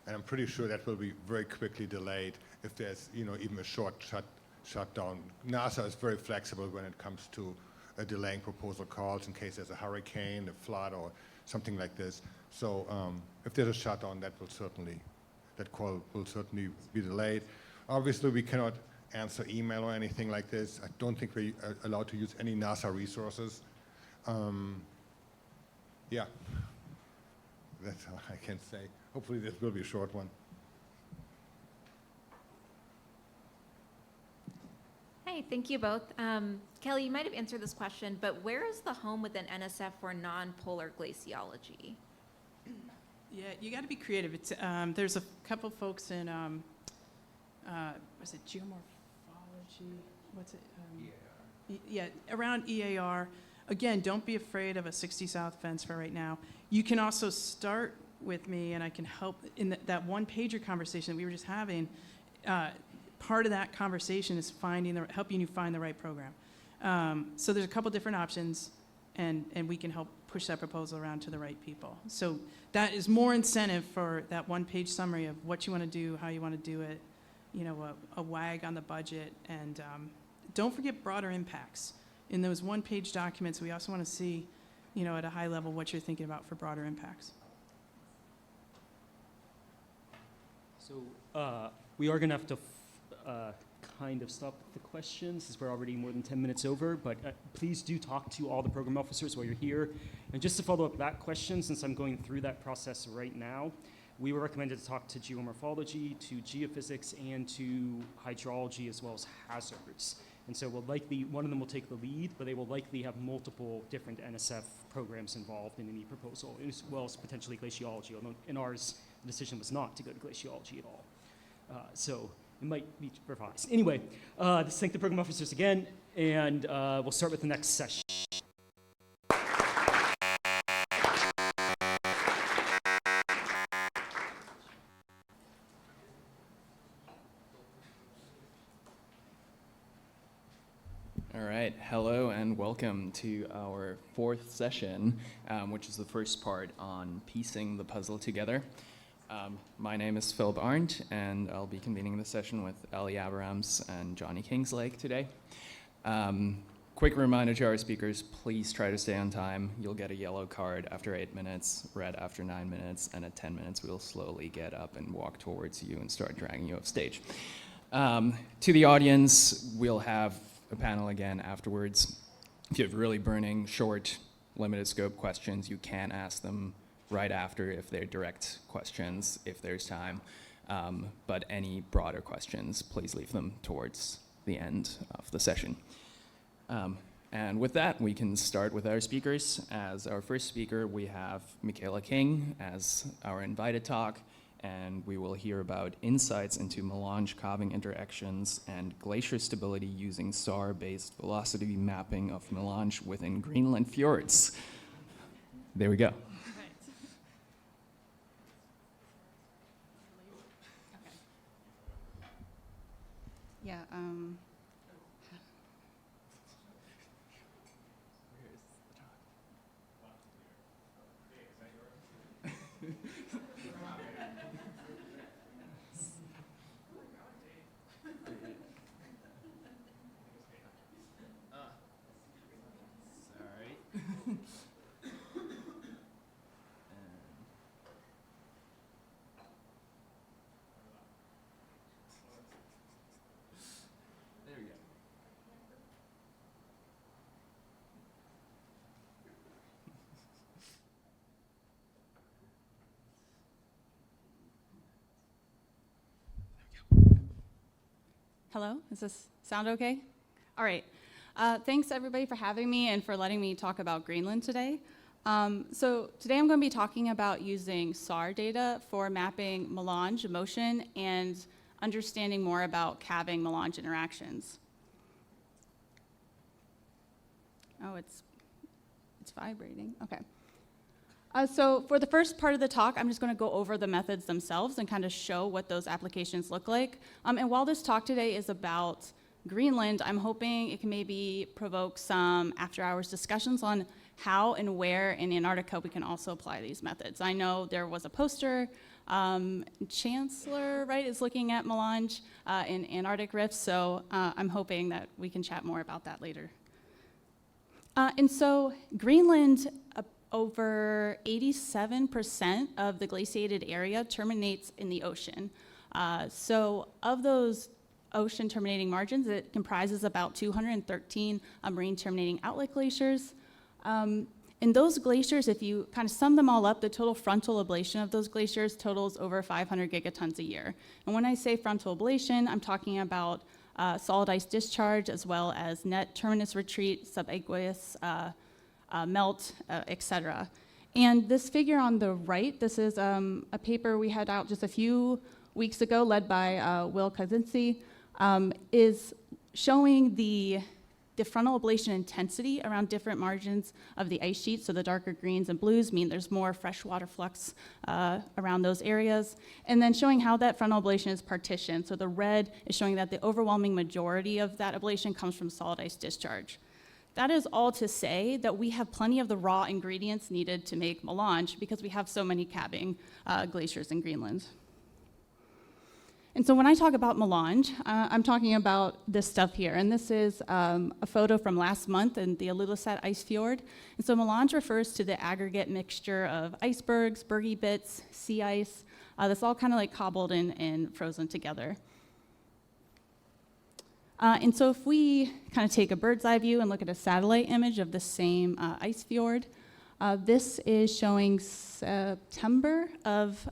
And I'm pretty sure that will be very quickly delayed if there's, even a short shutdown. NASA is very flexible when it comes to delaying proposal calls in case there's a hurricane, a flood, or something like this. So if there's a shutdown, that call will certainly be delayed. Obviously, we cannot answer email or anything like this. I don't think we are allowed to use any NASA resources. Yeah, that's all I can say. Hopefully this will be a short one. Hi, thank you both. Kelly, you might have answered this question, but where is the home within NSF for non-polar glaciology? Yeah, you got to be creative. It's, there's a couple folks in, was it geomorphology? What's it? Yeah, around EAR. Again, don't be afraid of a 60 South fence for right now. You can also start with me, and I can help in that one-pager conversation that we were just having. Part of that conversation is helping you find the right program. So there's a couple different options, and we can help push that proposal around to the right people. So that is more incentive for that one-page summary of what you want to do, how you want to do it, a WAG on the budget, and don't forget broader impacts. In those one-page documents, we also want to see, at a high level, what you're thinking about for broader impacts. So we are going to have to kind of stop the questions since we're already more than 10 minutes over, but please do talk to all the program officers while you're here. And just to follow up that question, since I'm going through that process right now, we were recommended to talk to geomorphology, to geophysics, and to hydrology, as well as hazards. And so we'll likely, one of them will take the lead, but they will likely have multiple different NSF programs involved in any proposal, as well as potentially glaciology, although in ours, the decision was not to go to glaciology at all. So it might be revised. Anyway, let's thank the program officers again, and we'll start with the next session. All right, hello and welcome to our fourth session, which is the first part on piecing the puzzle together. My name is Philipp Arndt, and I'll be convening the session with Ellie and Johnny Kingslake today. Quick reminder to our speakers, please try to stay on time. You'll get a yellow card after 8 minutes, red after 9 minutes, and at 10 minutes we'll slowly get up and walk towards you and start dragging you off stage. To the audience, we'll have a panel again afterwards. If you have really burning, short, limited scope questions, you can ask them right after if they're direct questions, if there's time. But any broader questions, please leave them towards the end of the session. And with that, we can start with our speakers. As our first speaker, we have Michalea King as our invited talk, and we will hear about insights into melange calving interactions and glacier stability using SAR-based velocity mapping of melange within Greenland fjords. There we go. Yeah. Hello, does this sound okay? All right. Thanks everybody for having me and for letting me talk about Greenland today. So today I'm going to be talking about using SAR data for mapping melange motion and understanding more about calving melange interactions. Oh, it's vibrating. Okay. So for the first part of the talk, I'm just going to go over the methods themselves and kind of show what those applications look like. And while this talk today is about Greenland, I'm hoping it can maybe provoke some after-hours discussions on how and where in Antarctica we can also apply these methods. I know there was a poster, Chancellor, right, is looking at melange in Antarctic rifts, so I'm hoping that we can chat more about that later. And so Greenland, over 87% of the glaciated area terminates in the ocean. So of those ocean terminating margins, it comprises about 213 marine terminating outlet glaciers. And those glaciers, if you kind of sum them all up, the total frontal ablation of those glaciers totals over 500 gigatons a year. And when I say frontal ablation, I'm talking about solid ice discharge as well as net terminus retreat, subaqueous melt, et cetera. And this figure on the right, this is a paper we had out just a few weeks ago led by Will Kaczynski, is showing the frontal ablation intensity around different margins of the ice sheet. So the darker greens and blues mean there's more freshwater flux around those areas. And then showing how that frontal ablation is partitioned. So the red is showing that the overwhelming majority of that ablation comes from solid ice discharge. That is all to say that we have plenty of the raw ingredients needed to make melange because we have so many calving glaciers in Greenland. And so when I talk about melange, I'm talking about this stuff here. And this is a photo from last month in the Ilulissat ice fjord. And so melange refers to the aggregate mixture of icebergs, bergy bits, sea ice, that's all kind of like cobbled and frozen together. And so if we kind of take a bird's eye view and look at a satellite image of the same ice fjord, this is showing September of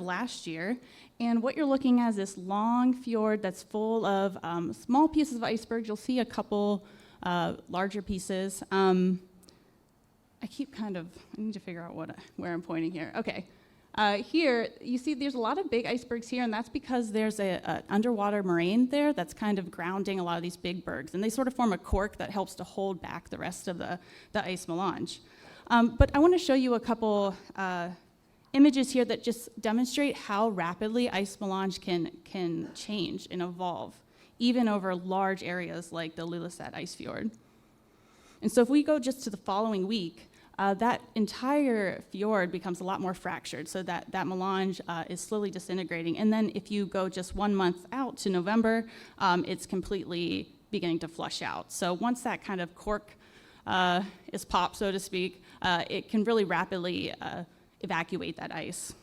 last year. And what you're looking at is this long fjord that's full of small pieces of iceberg. You'll see a couple larger pieces. I need to figure out where I'm pointing here. Okay. Here, you see there's a lot of big icebergs here, and that's because there's an underwater moraine there that's kind of grounding a lot of these big bergs. And they sort of form a cork that helps to hold back the rest of the ice melange. But I want to show you a couple images here that just demonstrate how rapidly ice melange can change and evolve, even over large areas like the Ilulissat ice fjord. And so if we go just to the following week, that entire fjord becomes a lot more fractured, so that melange is slowly disintegrating. And then if you go just 1 month out to November, it's completely beginning to flush out. So once that kind of cork is popped, so to speak, it can really rapidly evacuate that ice.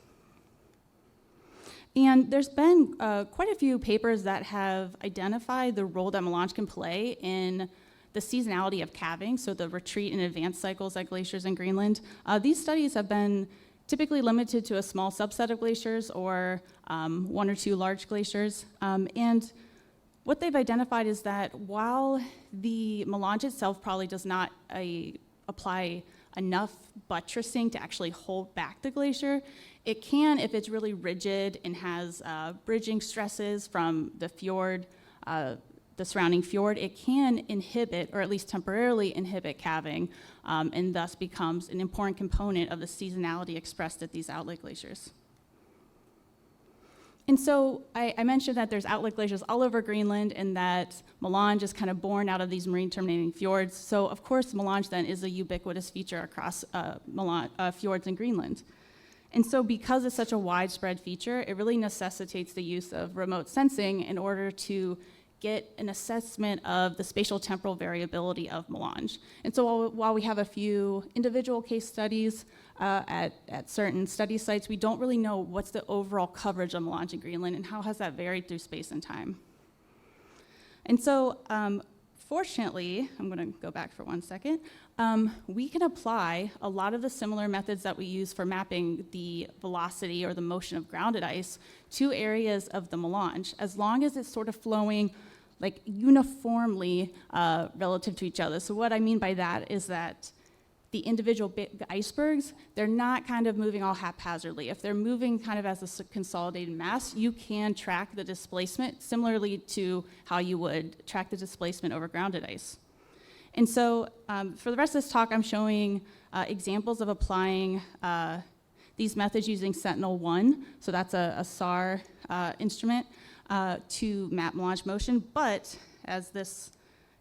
And there's been quite a few papers that have identified the role that melange can play in the seasonality of calving, so the retreat and advance cycles at glaciers in Greenland. These studies have been typically limited to a small subset of glaciers or 1 or 2 large glaciers. And what they've identified is that while the melange itself probably does not apply enough buttressing to actually hold back the glacier, it can, if it's really rigid and has bridging stresses from the fjord, the surrounding fjord, it can inhibit, or at least temporarily inhibit calving, and thus becomes an important component of the seasonality expressed at these outlet glaciers. And so I mentioned that there's outlet glaciers all over Greenland and that melange is kind of born out of these marine terminating fjords. So of course melange then is a ubiquitous feature across fjords in Greenland. And so because it's such a widespread feature, it really necessitates the use of remote sensing in order to get an assessment of the spatial temporal variability of melange. And so while we have a few individual case studies at certain study sites, we don't really know what's the overall coverage of melange in Greenland and how has that varied through space and time. And so fortunately, I'm gonna go back for 1 second, we can apply a lot of the similar methods that we use for mapping the velocity or the motion of grounded ice to areas of the melange, as long as it's sort of flowing like uniformly relative to each other. So what I mean by that is that the individual icebergs, they're not kind of moving all haphazardly. If they're moving kind of as a consolidated mass, you can track the displacement similarly to how you would track the displacement over grounded ice. And so for the rest of this talk, I'm showing examples of applying these methods using Sentinel-1. So that's a SAR instrument to map melange motion. But as this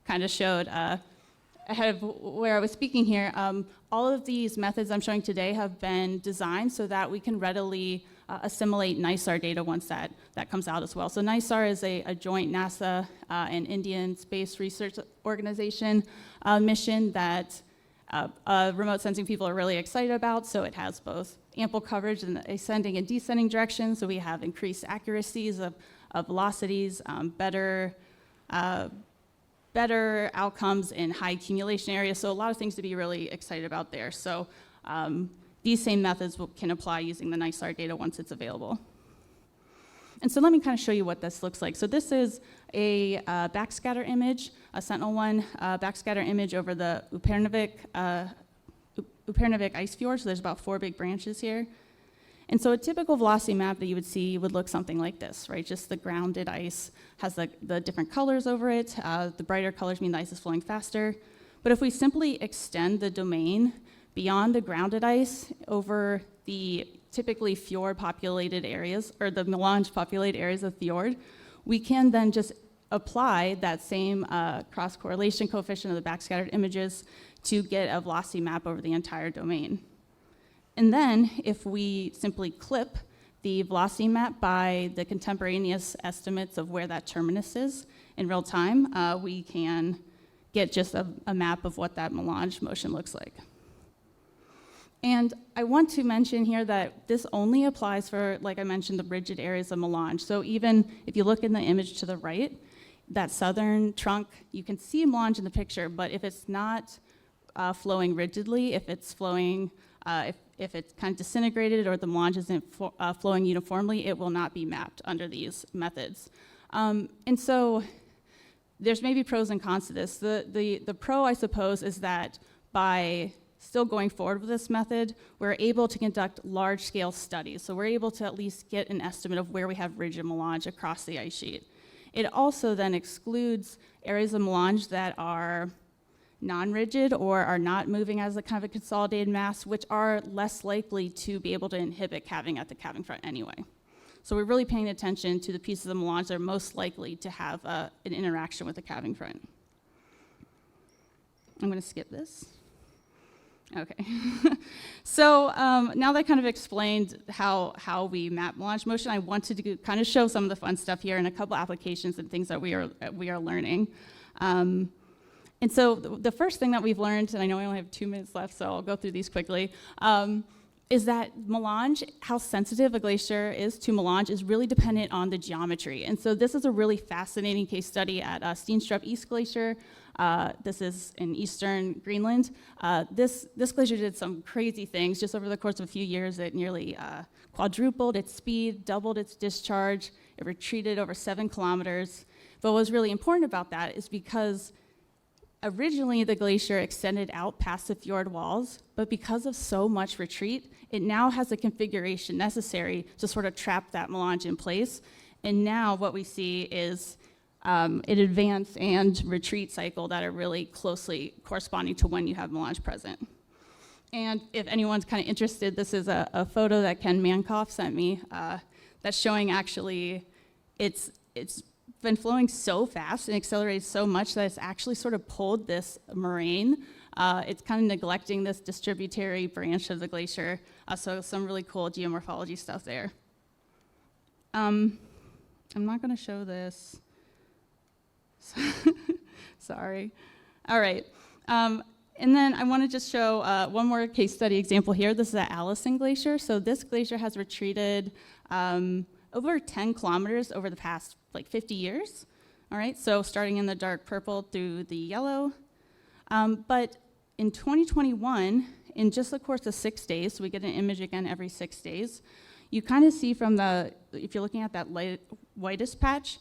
kind of showed, ahead of where I was speaking here, all of these methods I'm showing today have been designed so that we can readily assimilate NISAR data once that comes out as well. So NISAR is a joint NASA and Indian Space Research Organization mission that remote sensing people are really excited about. So it has both ample coverage in the ascending and descending directions. So we have increased accuracies of velocities, better outcomes in high accumulation areas. So a lot of things to be really excited about there. So these same methods can apply using the NISAR data once it's available. And so let me kind of show you what this looks like. So this is a backscatter image, a Sentinel-1 backscatter image over the Upernavik ice fjord. So there's about 4 big branches here. And so a typical velocity map that you would see would look something like this, right? Just the grounded ice has the different colors over it. The brighter colors mean the ice is flowing faster. But if we simply extend the domain beyond the grounded ice over the typically fjord-populated areas, or the melange-populated areas of fjord, we can then just apply that same cross-correlation coefficient of the backscattered images to get a velocity map over the entire domain. And then, if we simply clip the velocity map by the contemporaneous estimates of where that terminus is in real time, we can get just a map of what that melange motion looks like. And I want to mention here that this only applies for, like I mentioned, the rigid areas of melange. So even if you look in the image to the right, that southern trunk, you can see melange in the picture, but if it's not flowing rigidly, if it's flowing, if it's kind of disintegrated or the melange isn't flowing uniformly, it will not be mapped under these methods. And so there's maybe pros and cons to this. The pro, I suppose, is that by still going forward with this method, we're able to conduct large-scale studies. So we're able to at least get an estimate of where we have rigid melange across the ice sheet. It also then excludes areas of melange that are non-rigid or are not moving as a kind of a consolidated mass, which are less likely to be able to inhibit calving at the calving front anyway. So we're really paying attention to the pieces of melange that are most likely to have an interaction with the calving front. I'm going to skip this. Okay. So now that I kind of explained how we map melange motion, I wanted to kind of show some of the fun stuff here and a couple applications and things that we are learning. And so the first thing that we've learned, and I know we only have 2 minutes left, so I'll go through these quickly, is that melange, how sensitive a glacier is to melange, is really dependent on the geometry. And so this is a really fascinating case study at Steenstrup East Glacier. This is in eastern Greenland. This glacier did some crazy things. Just over the course of a few years, it nearly quadrupled its speed, doubled its discharge. It retreated over 7 kilometers. But what was really important about that is because originally the glacier extended out past the fjord walls, but because of so much retreat, it now has the configuration necessary to sort of trap that melange in place. And now what we see is an advance and retreat cycle that are really closely corresponding to when you have melange present. And if anyone's kind of interested, this is a photo that Ken Mankoff sent me that's showing actually it's been flowing so fast and accelerated so much that it's actually sort of pulled this moraine. It's kind of neglecting this distributary branch of the glacier. So some really cool geomorphology stuff there. I'm not going to show this. Sorry. All right. And then I want to just show one more case study example here. This is at Allison Glacier. So this glacier has retreated over 10 kilometers over the past 50 years. All right, so starting in the dark purple through the yellow. But in 2021, in just the course of 6 days, so we get an image again every 6 days, you kind of see from if you're looking at that whitest patch,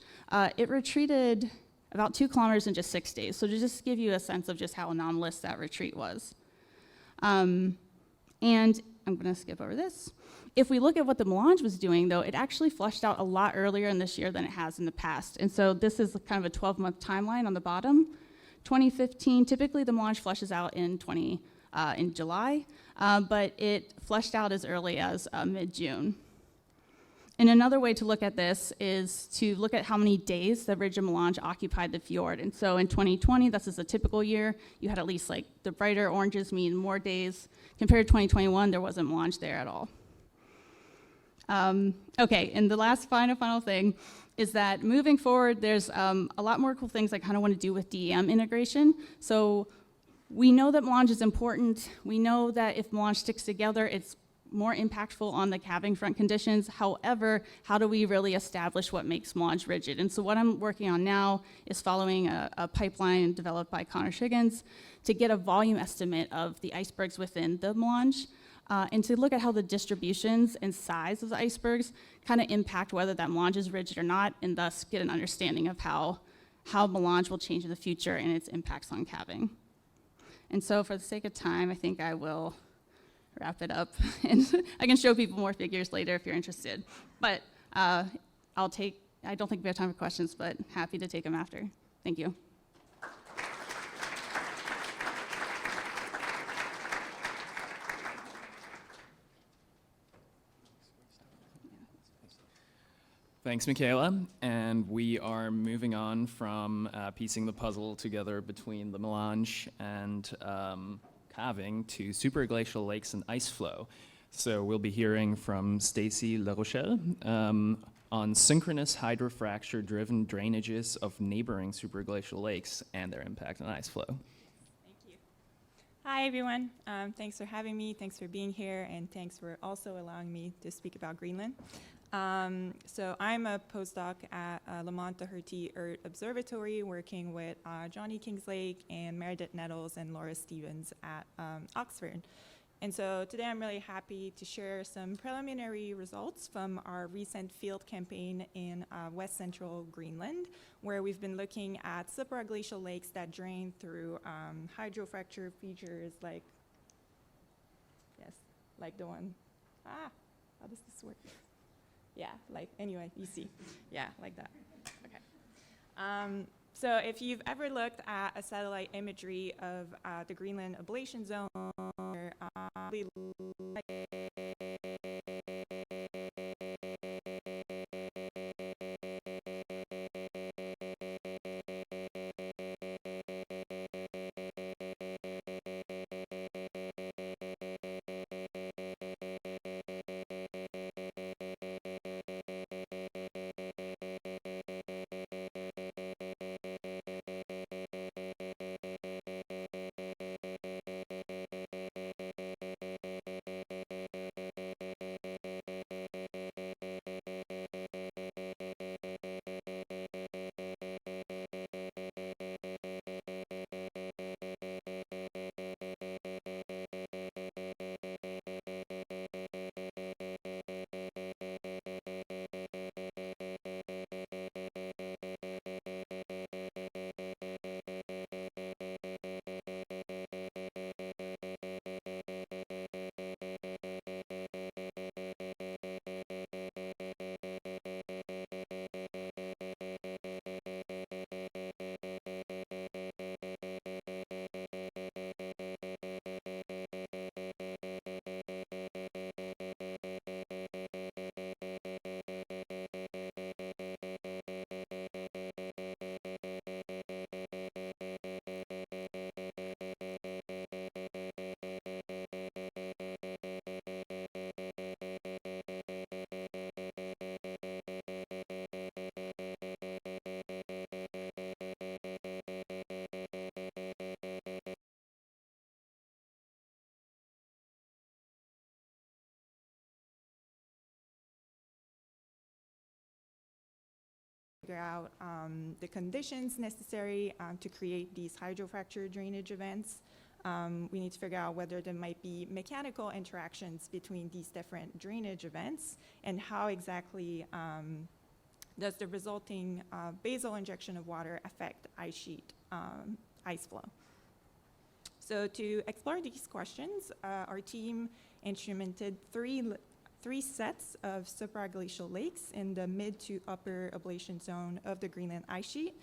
it retreated about 2 kilometers in just 6 days. So to just give you a sense of just how anomalous that retreat was. And I'm going to skip over this. If we look at what the melange was doing, though, it actually flushed out a lot earlier in this year than it has in the past. And so this is kind of a 12-month timeline on the bottom. 2015, typically the melange flushes out in July, but it flushed out as early as mid-June. And another way to look at this is to look at how many days the rigid melange occupied the fjord. And so in 2020, this is a typical year, you had at least like the brighter oranges mean more days. Compared to 2021, there wasn't melange there at all. Okay, and the last final thing is that moving forward, there's a lot more cool things I kind of want to do with DEM integration. So we know that melange is important. We know that if melange sticks together, it's more impactful on the calving front conditions. However, how do we really establish what makes melange rigid? And so what I'm working on now is following a pipeline developed by Connor Shiggins to get a volume estimate of the icebergs within the melange, and to look at how the distributions and size of the icebergs kind of impact whether that melange is rigid or not, and thus get an understanding of how melange will change in the future and its impacts on calving. And so for the sake of time, I think I will wrap it up. And I can show people more figures later if you're interested. But I don't think we have time for questions, but happy to take them after. Thank you. Thanks, Michalea. And we are moving on from piecing the puzzle together between the melange and calving to superglacial lakes and ice flow. So we'll be hearing from Stacy, Larochelle, on synchronous hydrofracture-driven drainages of neighboring superglacial lakes and their impact on ice flow. Thank you. Hi, everyone. Thanks for having me. Thanks for being here, and thanks for also allowing me to speak about Greenland. So I'm a postdoc at Lamont Doherty Earth Observatory, working with Johnny Kingslake and Meredith Nettles and Laura Stevens at Oxford. And so today I'm really happy to share some preliminary results from our recent field campaign in west central Greenland, where we've been looking at supraglacial lakes that drain through hydrofracture features like the one, how does this work? Yeah, anyway, you see. Yeah, like that. Okay. So if you've ever looked at a satellite imagery of the Greenland ablation zone, figure out the conditions necessary to create these hydrofracture drainage events. We need to figure out whether there might be mechanical interactions between these different drainage events, and how exactly does the resulting basal injection of water affect ice sheet ice flow. So to explore these questions, our team instrumented three sets of supraglacial lakes in the mid to upper ablation zone of the Greenland ice sheet.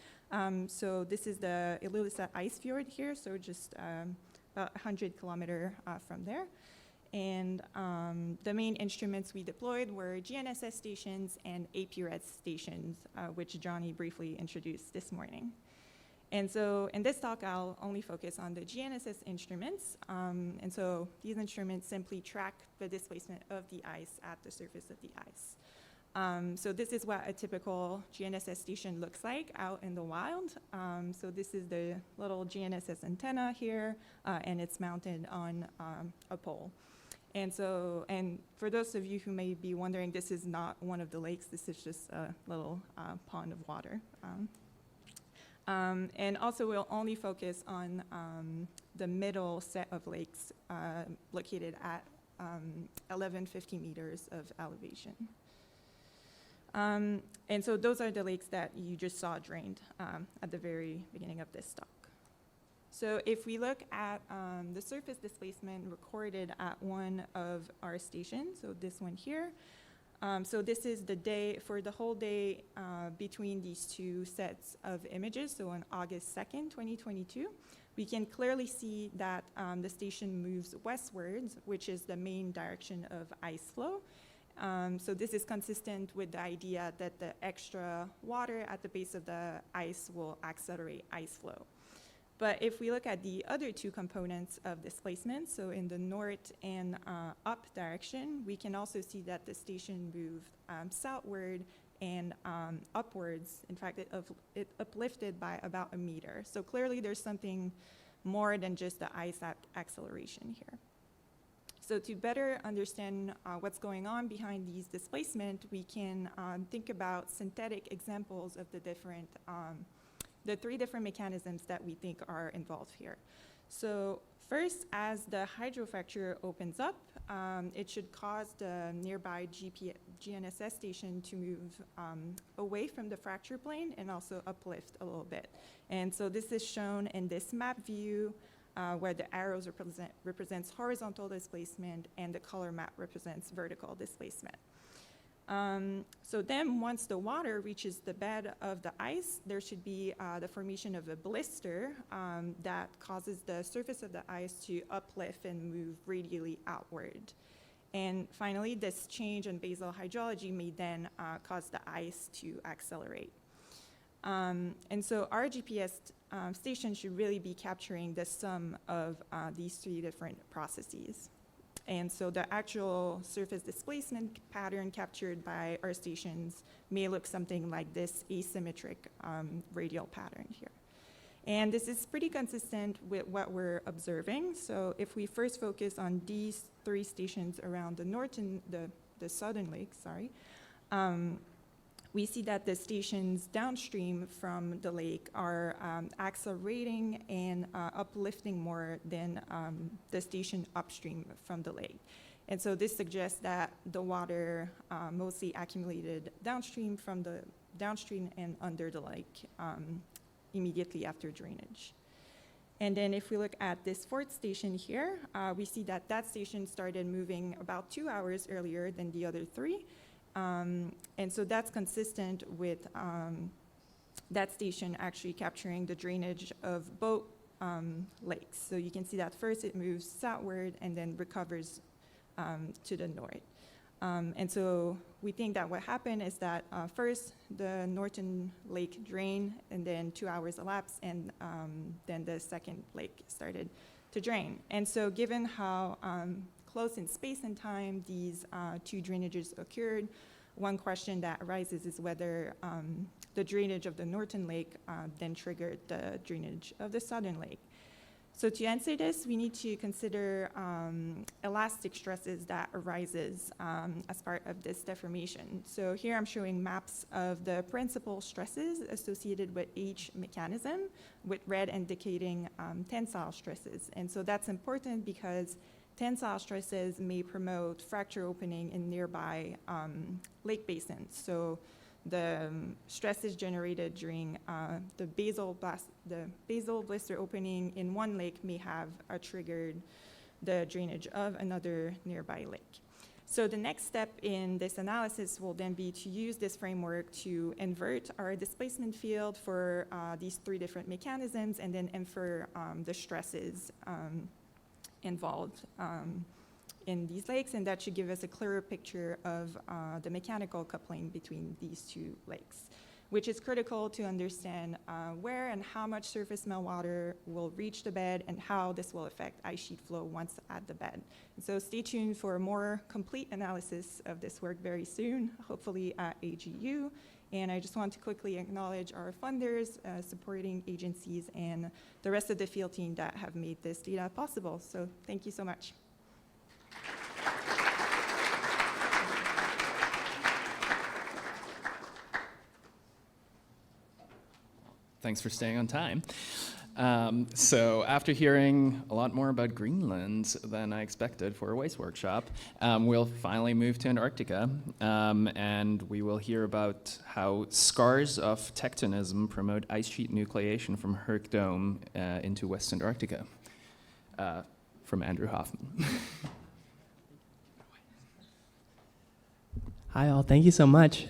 So this is the Ilulissat ice fjord here, so just about 100 kilometers from there. and the main instruments we deployed were GNSS stations and APRS stations, which Johnny briefly introduced this morning. And so in this talk, I'll only focus on the GNSS instruments. And so these instruments simply track the displacement of the ice at the surface of the ice. So this is what a typical GNSS station looks like out in the wild. So this is the little GNSS antenna here, and it's mounted on a pole. And so, and for those of you who may be wondering, this is not one of the lakes. This is just a little pond of water. And also, we'll only focus on the middle set of lakes located at 1150 meters of elevation. And so those are the lakes that you just saw drained at the very beginning of this talk. So if we look at the surface displacement recorded at one of our stations, so this one here, so this is the day, for the whole day between these two sets of images, so on August 2nd, 2022, we can clearly see that the station moves westwards, which is the main direction of ice flow. So this is consistent with the idea that the extra water at the base of the ice will accelerate ice flow. But if we look at the other two components of displacement, so in the north and up direction, we can also see that the station moved southward and upwards. In fact, it uplifted by about a meter. So clearly there's something more than just the ice acceleration here. So to better understand what's going on behind these displacement, we can think about synthetic examples of the three different mechanisms that we think are involved here. So first, as the hydrofracture opens up, it should cause the nearby GNSS station to move away from the fracture plane and also uplift a little bit. And so this is shown in this map view where the arrows represents horizontal displacement and the color map represents vertical displacement. So then once the water reaches the bed of the ice, there should be the formation of a blister that causes the surface of the ice to uplift and move radially outward. And finally, this change in basal hydrology may then cause the ice to accelerate. And so our GPS station should really be capturing the sum of these three different processes. And so the actual surface displacement pattern captured by our stations may look something like this asymmetric radial pattern here. And this is pretty consistent with what we're observing. So if we first focus on these three stations around the southern lake, we see that the stations downstream from the lake are accelerating and uplifting more than the station upstream from the lake. And so this suggests that the water mostly accumulated downstream from the downstream and under the lake immediately after drainage. And then if we look at this fourth station here, we see that that station started moving about 2 hours earlier than the other three. And so that's consistent with that station actually capturing the drainage of both lakes. So you can see that first it moves southward and then recovers to the north. And so we think that what happened is that first the northern lake drained and then 2 hours elapsed and then the second lake started to drain. And so given how close in space and time these two drainages occurred, one question that arises is whether the drainage of the northern lake then triggered the drainage of the southern lake. So to answer this, we need to consider elastic stresses that arises as part of this deformation. So here I'm showing maps of the principal stresses associated with each mechanism, with red indicating tensile stresses. And so that's important because tensile stresses may promote fracture opening in nearby lake basins. So the stresses generated during the basal blister opening in one lake may have triggered the drainage of another nearby lake. So the next step in this analysis will then be to use this framework to invert our displacement field for these three different mechanisms and then infer the stresses involved in these lakes, and that should give us a clearer picture of the mechanical coupling between these two lakes, which is critical to understand where and how much surface meltwater will reach the bed and how this will affect ice sheet flow once at the bed. And so stay tuned for a more complete analysis of this work very soon, hopefully at AGU. And I just want to quickly acknowledge our funders, supporting agencies, and the rest of the field team that have made this data possible. So thank you so much. Thanks for staying on time. So after hearing a lot more about Greenland than I expected for a WAIS workshop, we'll finally move to Antarctica, and we will hear about how scars of tectonism promote ice sheet nucleation from Herc Dome into West Antarctica, from Andrew Hoffman. Hi all, thank you so much.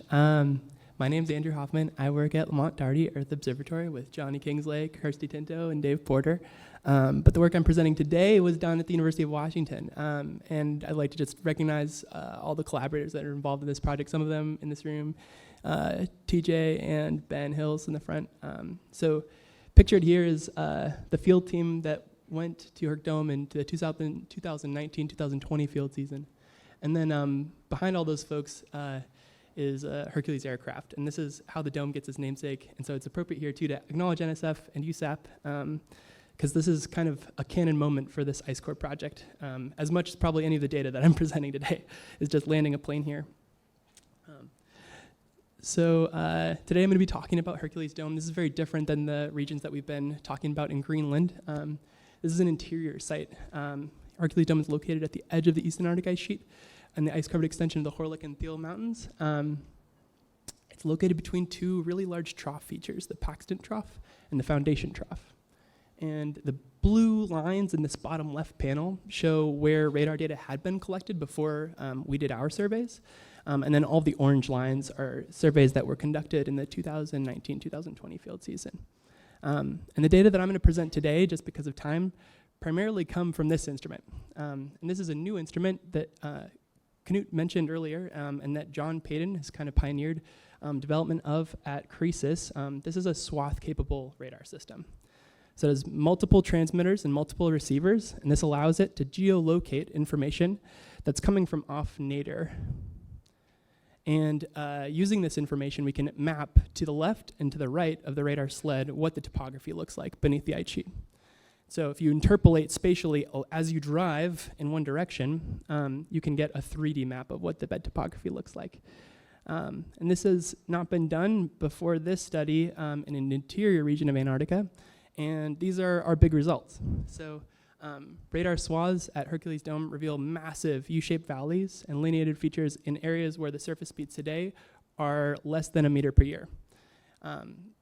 My name's Andrew Hoffman. I work at Lamont Doherty Earth Observatory with Johnny Kingslake, Kirsty Tinto, and Dave Porter. But the work I'm presenting today was done at the University of Washington. And I'd like to just recognize all the collaborators that are involved in this project, some of them in this room, TJ and Ben Hills in the front. So pictured here is the field team that went to Herc Dome into the 2019-2020 field season. And then behind all those folks is a Hercules aircraft. And this is how the dome gets its namesake. And so it's appropriate here, too, to acknowledge NSF and USAP, because this is kind of a canon moment for this Ice Core project. As much as probably any of the data that I'm presenting today is just landing a plane here. So today I'm going to be talking about Hercules Dome. This is very different than the regions that we've been talking about in Greenland. This is an interior site. Hercules Dome is located at the edge of the Eastern Arctic ice sheet and the ice-covered extension of the Horlick and Thiel Mountains. It's located between two really large trough features, the Paxton Trough and the Foundation Trough. And the blue lines in this bottom left panel show where radar data had been collected before we did our surveys. And then all the orange lines are surveys that were conducted in the 2019-2020 field season. And the data that I'm going to present today, just because of time, primarily come from this instrument. And this is a new instrument that Knut mentioned earlier, and that John Payton has kind of pioneered development of at Crisis. This is a swath-capable radar system. So it has multiple transmitters and multiple receivers, and this allows it to geolocate information that's coming from off nadir. And using this information, we can map to the left and to the right of the radar sled what the topography looks like beneath the ice sheet. So if you interpolate spatially as you drive in one direction, you can get a 3D map of what the bed topography looks like. And this has not been done before this study in an interior region of Antarctica. And these are our big results. So radar swaths at Hercules Dome reveal massive U-shaped valleys and lineated features in areas where the surface speeds today are less than a meter per year.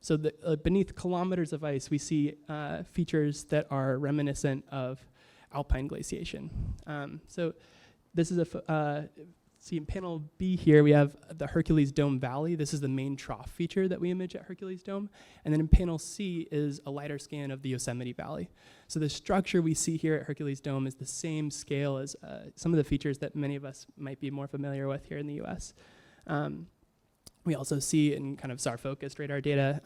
So beneath kilometers of ice, we see features that are reminiscent of alpine glaciation. So this is see in panel B here, we have the Hercules Dome Valley. This is the main trough feature that we image at Hercules Dome. And then in panel C is a lighter scan of the Yosemite Valley. So the structure we see here at Hercules Dome is the same scale as some of the features that many of us might be more familiar with here in the US. We also see in kind of SAR-focused radar data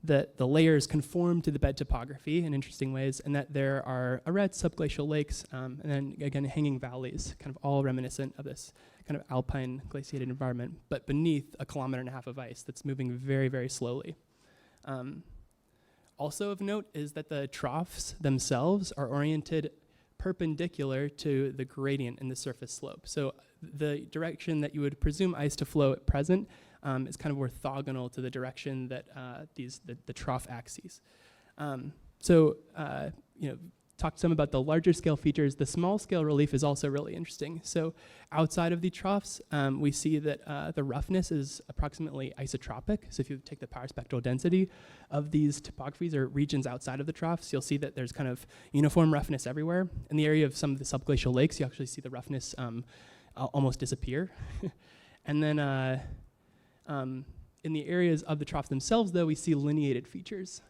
that the layers conform to the bed topography in interesting ways, and that there are arêtes, subglacial lakes, and then again hanging valleys, kind of all reminiscent of this kind of alpine glaciated environment, but beneath 1.5 kilometers of ice that's moving very, very slowly. Also of note is that the troughs themselves are oriented perpendicular to the gradient in the surface slope. So the direction that you would presume ice to flow at present is kind of orthogonal to the direction that the trough axes. Talked some about the larger scale features. The small scale relief is also really interesting. So outside of the troughs, we see that the roughness is approximately isotropic. So if you take the power spectral density of these topographies or regions outside of the troughs, you'll see that there's kind of uniform roughness everywhere. In the area of some of the subglacial lakes, you actually see the roughness almost disappear. And then in the areas of the troughs themselves, though, we see lineated features.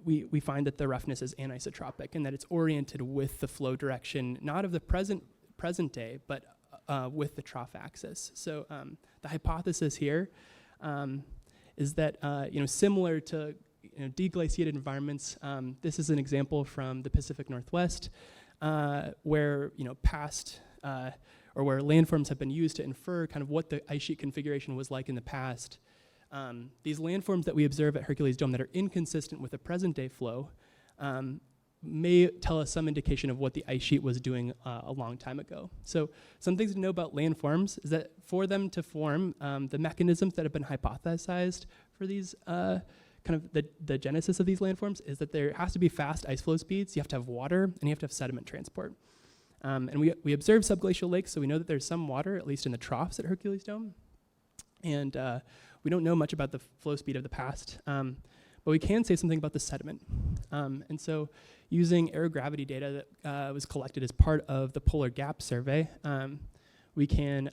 we find that the roughness is anisotropic and that it's oriented with the flow direction, not of the present day, but with the trough axis. So the hypothesis here is that similar to deglaciated environments, this is an example from the Pacific Northwest, where past or where landforms have been used to infer kind of what the ice sheet configuration was like in the past. These landforms that we observe at Hercules Dome that are inconsistent with the present day flow may tell us some indication of what the ice sheet was doing a long time ago. So some things to know about landforms is that for them to form, the mechanisms that have been hypothesized for these kind of the genesis of these landforms is that there has to be fast ice flow speeds, you have to have water, and you have to have sediment transport. And we observe subglacial lakes, so we know that there's some water, at least in the troughs at Hercules Dome. And we don't know much about the flow speed of the past, but we can say something about the sediment. And so using aerogravity data that was collected as part of the Polar Gap Survey, we can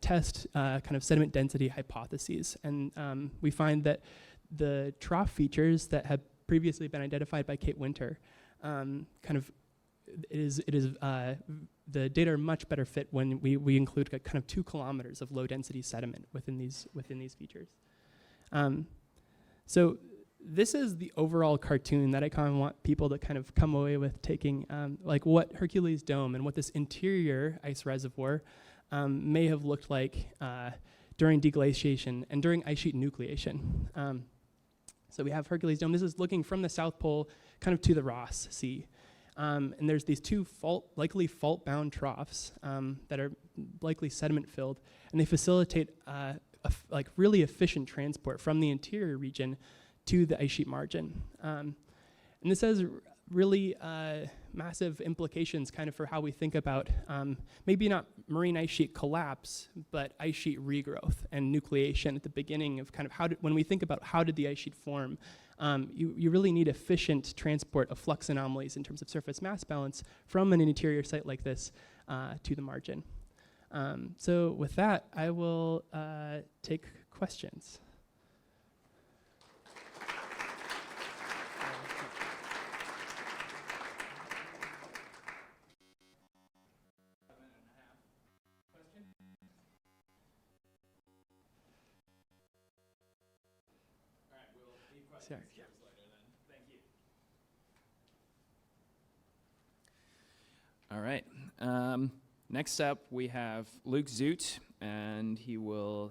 test kind of sediment density hypotheses. And we find that the trough features that have previously been identified by Kate Winter the data are much better fit when we include kind of 2 kilometers of low density sediment within these features. So this is the overall cartoon that I kind of want people to kind of come away with taking, like what Hercules Dome and what this interior ice reservoir may have looked like during deglaciation and during ice sheet nucleation. So we have Hercules Dome. This is looking from the South Pole kind of to the Ross Sea. And there's these 2 likely fault-bound troughs that are likely sediment-filled, and they facilitate like really efficient transport from the interior region to the ice sheet margin. And this has really massive implications kind of for how we think about maybe not marine ice sheet collapse, but ice sheet regrowth and nucleation at the beginning of kind of when we think about how did the ice sheet form, you really need efficient transport of flux anomalies in terms of surface mass balance from an interior site like this to the margin. So with that, I will take questions. Sorry. Yeah. Thank you. All right. Next up, we have Luke Zoet, and he will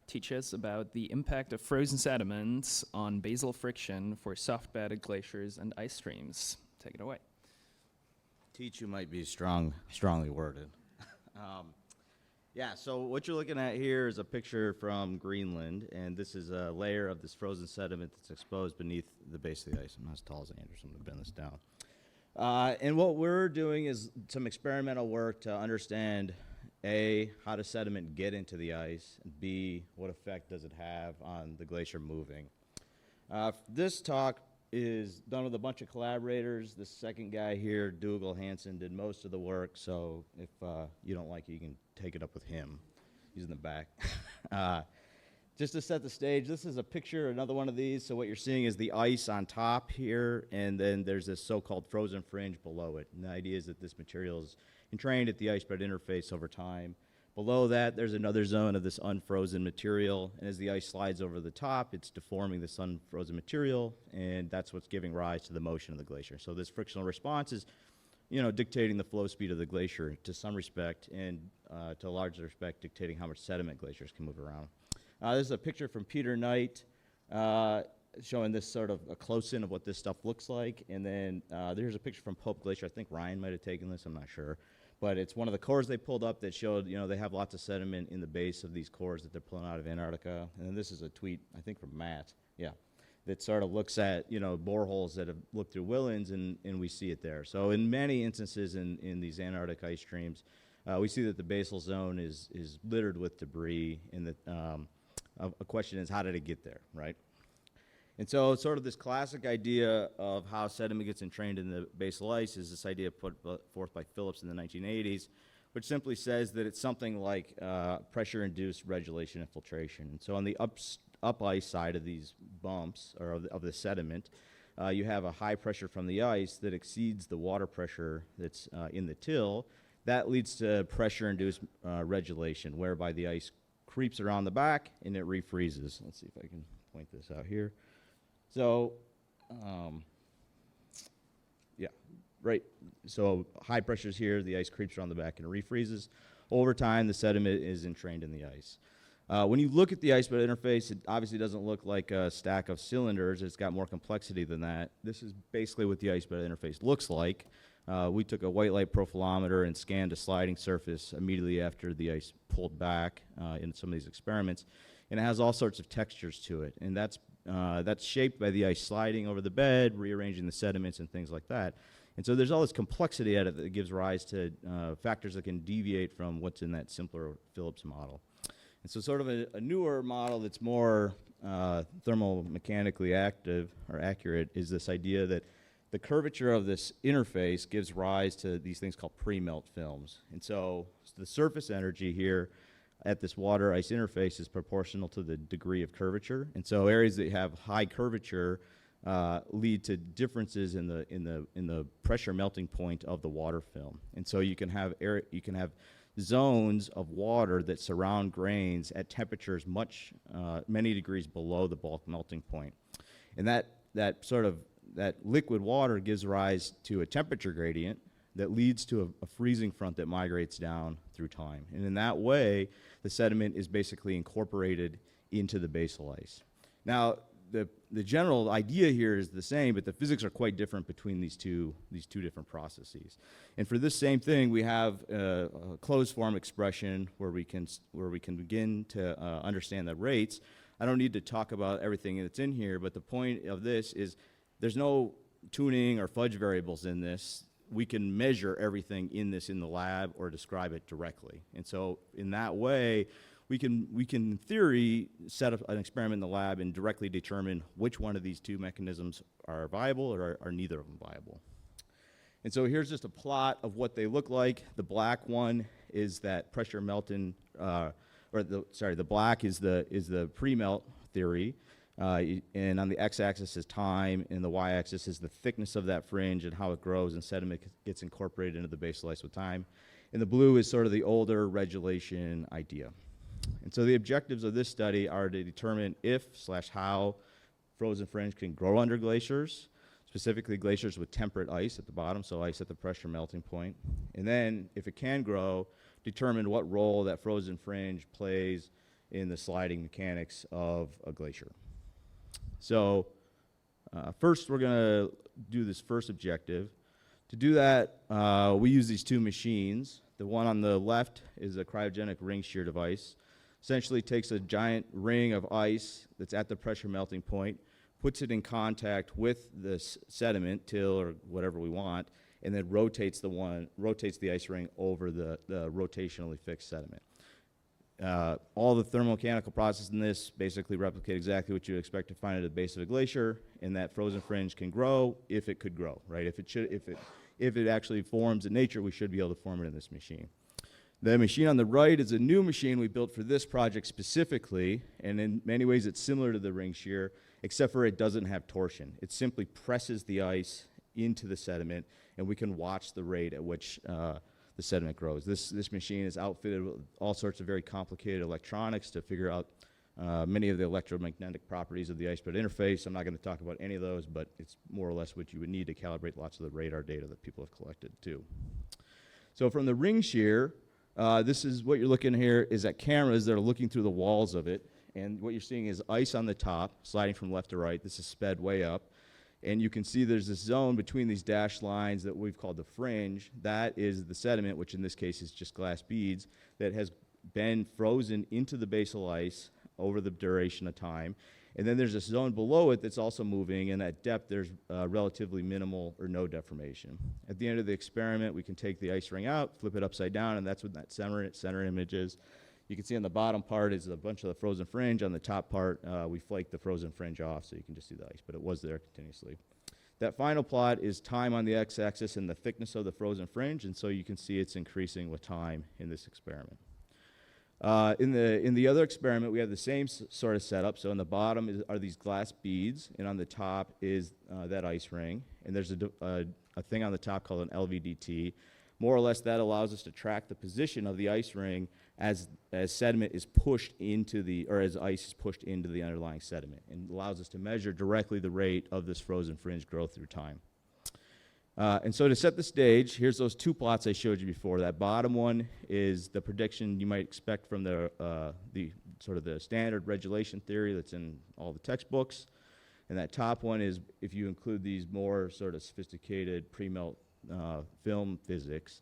teach us about the impact of frozen sediments on basal friction for soft-bedded glaciers and ice streams. Take it away. Teach you might be strongly worded. Yeah, so what you're looking at here is a picture from Greenland, and this is a layer of this frozen sediment that's exposed beneath the base of the ice. I'm not as tall as Andrew, so I'm going to bend this down. And what we're doing is some experimental work to understand, A, how does sediment get into the ice, and B, what effect does it have on the glacier moving. This talk is done with a bunch of collaborators. The second guy here, Dougal Hansen, did most of the work, so if you don't like it, you can take it up with him. He's in the back. Just to set the stage, this is a picture, another one of these. So what you're seeing is the ice on top here, and then there's this so-called frozen fringe below it. And the idea is that this material is entrained at the ice bed interface over time. Below that, there's another zone of this unfrozen material, and as the ice slides over the top, it's deforming this unfrozen material, and that's what's giving rise to the motion of the glacier. So this frictional response is, dictating the flow speed of the glacier to some respect, and to a larger respect, dictating how much sediment glaciers can move around. This is a picture from Peter Knight showing this sort of a close-in of what this stuff looks like, and then there's a picture from Pope Glacier. I think Ryan might have taken this, I'm not sure. But it's one of the cores they pulled up that showed, they have lots of sediment in the base of these cores that they're pulling out of Antarctica. And then this is a tweet, I think from Matt, that sort of looks at, boreholes that have looked through Willans, and we see it there. So in many instances in these Antarctic ice streams, we see that the basal zone is littered with debris, and that a question is, how did it get there, right? And so sort of this classic idea of how sediment gets entrained in the basal ice is this idea put forth by Phillips in the 1980s, which simply says that it's something like pressure-induced redulation infiltration. And so on the up ice side of these bumps, or of the sediment, you have a high pressure from the ice that exceeds the water pressure that's in the till. That leads to pressure-induced redulation, whereby the ice creeps around the back and it refreezes. Let's see if I can point this out here. So, yeah, right. So high pressures here, the ice creeps around the back and it refreezes. Over time, the sediment is entrained in the ice. When you look at the ice bed interface, it obviously doesn't look like a stack of cylinders. It's got more complexity than that. This is basically what the ice bed interface looks like. We took a white light profilometer and scanned a sliding surface immediately after the ice pulled back in some of these experiments. And it has all sorts of textures to it. And that's shaped by the ice sliding over the bed, rearranging the sediments and things like that. And so there's all this complexity at it that gives rise to factors that can deviate from what's in that simpler Phillips model. And so sort of a newer model that's more thermomechanically active or accurate is this idea that the curvature of this interface gives rise to these things called pre-melt films. And so the surface energy here at this water-ice interface is proportional to the degree of curvature. And so areas that have high curvature lead to differences in the pressure melting point of the water film. And so you can have zones of water that surround grains at temperatures many degrees below the bulk melting point. And that liquid water gives rise to a temperature gradient that leads to a freezing front that migrates down through time. And in that way, the sediment is basically incorporated into the basal ice. Now, the general idea here is the same, but the physics are quite different between these two different processes. And for this same thing, we have a closed form expression where we can begin to understand the rates. I don't need to talk about everything that's in here, but the point of this is there's no tuning or fudge variables in this. We can measure everything in the lab or describe it directly. And so in that way, we can in theory set up an experiment in the lab and directly determine which one of these two mechanisms are viable or are neither of them viable. And so here's just a plot of what they look like. The black one is that pressure melting, the black is the pre-melt theory. And on the x-axis is time, and the y-axis is the thickness of that fringe and how it grows and sediment gets incorporated into the basal ice with time. And the blue is sort of the older redulation idea. And so the objectives of this study are to determine if/how frozen fringe can grow under glaciers, specifically glaciers with temperate ice at the bottom, so ice at the pressure melting point. And then, if it can grow, determine what role that frozen fringe plays in the sliding mechanics of a glacier. So first we're going to do this first objective. To do that, we use these two machines. The one on the left is a cryogenic ring shear device. Essentially takes a giant ring of ice that's at the pressure melting point, puts it in contact with this sediment, till or whatever we want, and then rotates the ice ring over the rotationally fixed sediment. All the thermomechanical processes in this basically replicate exactly what you would expect to find at the base of a glacier, and that frozen fringe can grow if it could grow, right? If it actually forms in nature, we should be able to form it in this machine. The machine on the right is a new machine we built for this project specifically, and in many ways it's similar to the ring shear, except for it doesn't have torsion. It simply presses the ice into the sediment, and we can watch the rate at which the sediment grows. This machine is outfitted with all sorts of very complicated electronics to figure out many of the electromagnetic properties of the ice bed interface. I'm not going to talk about any of those, but it's more or less what you would need to calibrate lots of the radar data that people have collected too. So from the ring shear, this is what you're looking here is at cameras that are looking through the walls of it, and what you're seeing is ice on the top sliding from left to right. This is sped way up, and you can see there's this zone between these dashed lines that we've called the fringe. That is the sediment, which in this case is just glass beads, that has been frozen into the basal ice over the duration of time. And then there's a zone below it that's also moving, and at depth there's relatively minimal or no deformation. At the end of the experiment, we can take the ice ring out, flip it upside down, and that's what that center image is. You can see on the bottom part is a bunch of the frozen fringe. On the top part, we flaked the frozen fringe off so you can just see the ice, but it was there continuously. That final plot is time on the x-axis and the thickness of the frozen fringe, and so you can see it's increasing with time in this experiment. In the other experiment, we have the same sort of setup. So on the bottom are these glass beads, and on the top is that ice ring. And there's a thing on the top called an LVDT. More or less, that allows us to track the position of the ice ring as sediment is pushed into as ice is pushed into the underlying sediment, and allows us to measure directly the rate of this frozen fringe growth through time. And so to set the stage, here's those two plots I showed you before. That bottom one is the prediction you might expect from the sort of the standard regulation theory that's in all the textbooks. And that top one is if you include these more sort of sophisticated pre-melt film physics.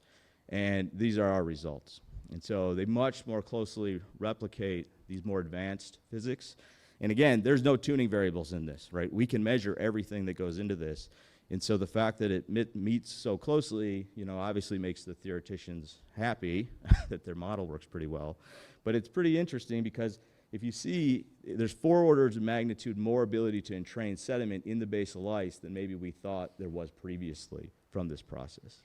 And these are our results. And so they much more closely replicate these more advanced physics. And again, there's no tuning variables in this, right? We can measure everything that goes into this. And so the fact that it meets so closely, obviously makes the theoreticians happy that their model works pretty well. But it's pretty interesting because if you see, there's 4 orders of magnitude more ability to entrain sediment in the basal ice than maybe we thought there was previously from this process.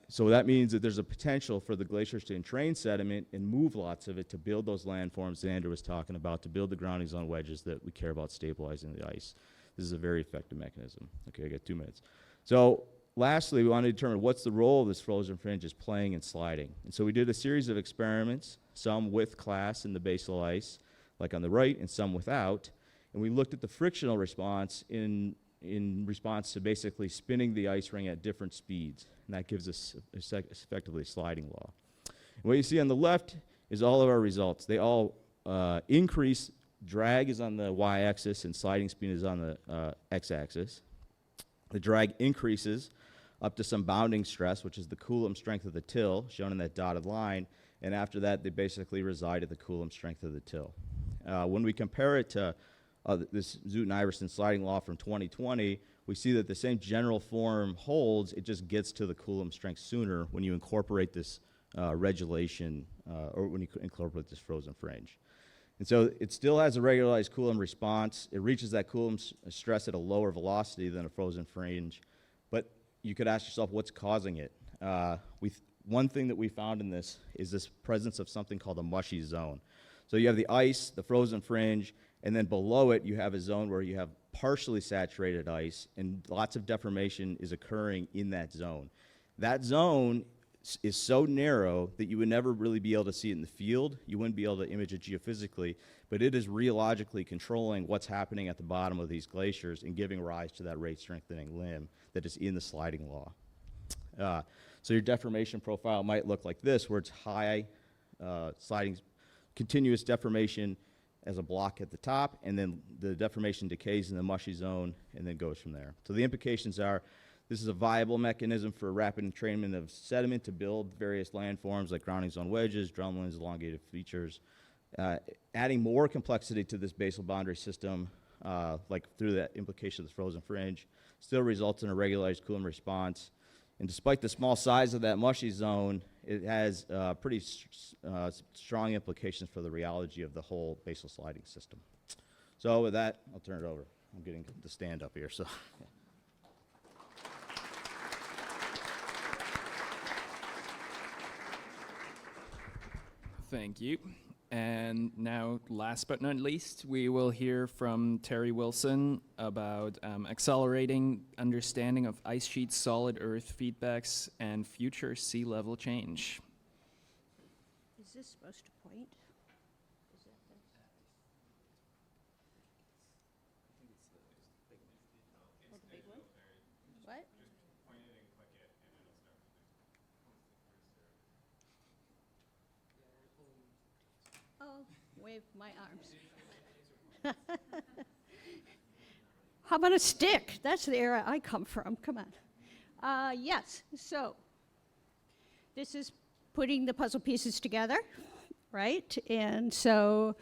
So that means that there's a potential for the glaciers to entrain sediment and move lots of it to build those landforms that Andrew was talking about, to build the grounding zone wedges that we care about stabilizing the ice. This is a very effective mechanism. Okay, I got 2 minutes. So lastly, we want to determine what's the role this frozen fringe is playing in sliding. And so we did a series of experiments, some with class in the basal ice, like on the right, and some without. And we looked at the frictional response in response to basically spinning the ice ring at different speeds. And that gives us effectively a sliding law. And what you see on the left is all of our results. They all increase. Drag is on the y-axis and sliding speed is on the x-axis. The drag increases up to some bounding stress, which is the Coulomb strength of the till, shown in that dotted line, and after that they basically reside at the Coulomb strength of the till. When we compare it to this Zoet and Iverson sliding law from 2020, we see that the same general form holds, it just gets to the Coulomb strength sooner when you incorporate this regulation, or when you incorporate this frozen fringe. And so it still has a regularized Coulomb response. It reaches that Coulomb stress at a lower velocity than a frozen fringe. But you could ask yourself, what's causing it? One thing that we found in this is this presence of something called a mushy zone. So you have the ice, the frozen fringe, and then below it you have a zone where you have partially saturated ice, and lots of deformation is occurring in that zone. That zone is so narrow that you would never really be able to see it in the field. You wouldn't be able to image it geophysically, but it is rheologically controlling what's happening at the bottom of these glaciers and giving rise to that rate strengthening limb that is in the sliding law. So your deformation profile might look like this, where it's high sliding, continuous deformation as a block at the top, and then the deformation decays in the mushy zone and then goes from there. So the implications are, this is a viable mechanism for rapid entrainment of sediment to build various landforms like grounding zone wedges, drumlins, elongated features. Adding more complexity to this basal boundary system, like through that implication of the frozen fringe, still results in a regularized Coulomb response. And despite the small size of that mushy zone, it has pretty strong implications for the rheology of the whole basal sliding system. So with that, I'll turn it over. I'm getting the stand up here, so. Thank you. And now, last but not least, we will hear from Terry Wilson about accelerating understanding of ice sheet solid earth feedbacks and future sea level change. Is this supposed to point? Is that this? Oh, the big one? What? Oh, wave my arms. How about a stick? That's the era I come from. Come on. Yes, so this is putting the puzzle pieces together, right? And so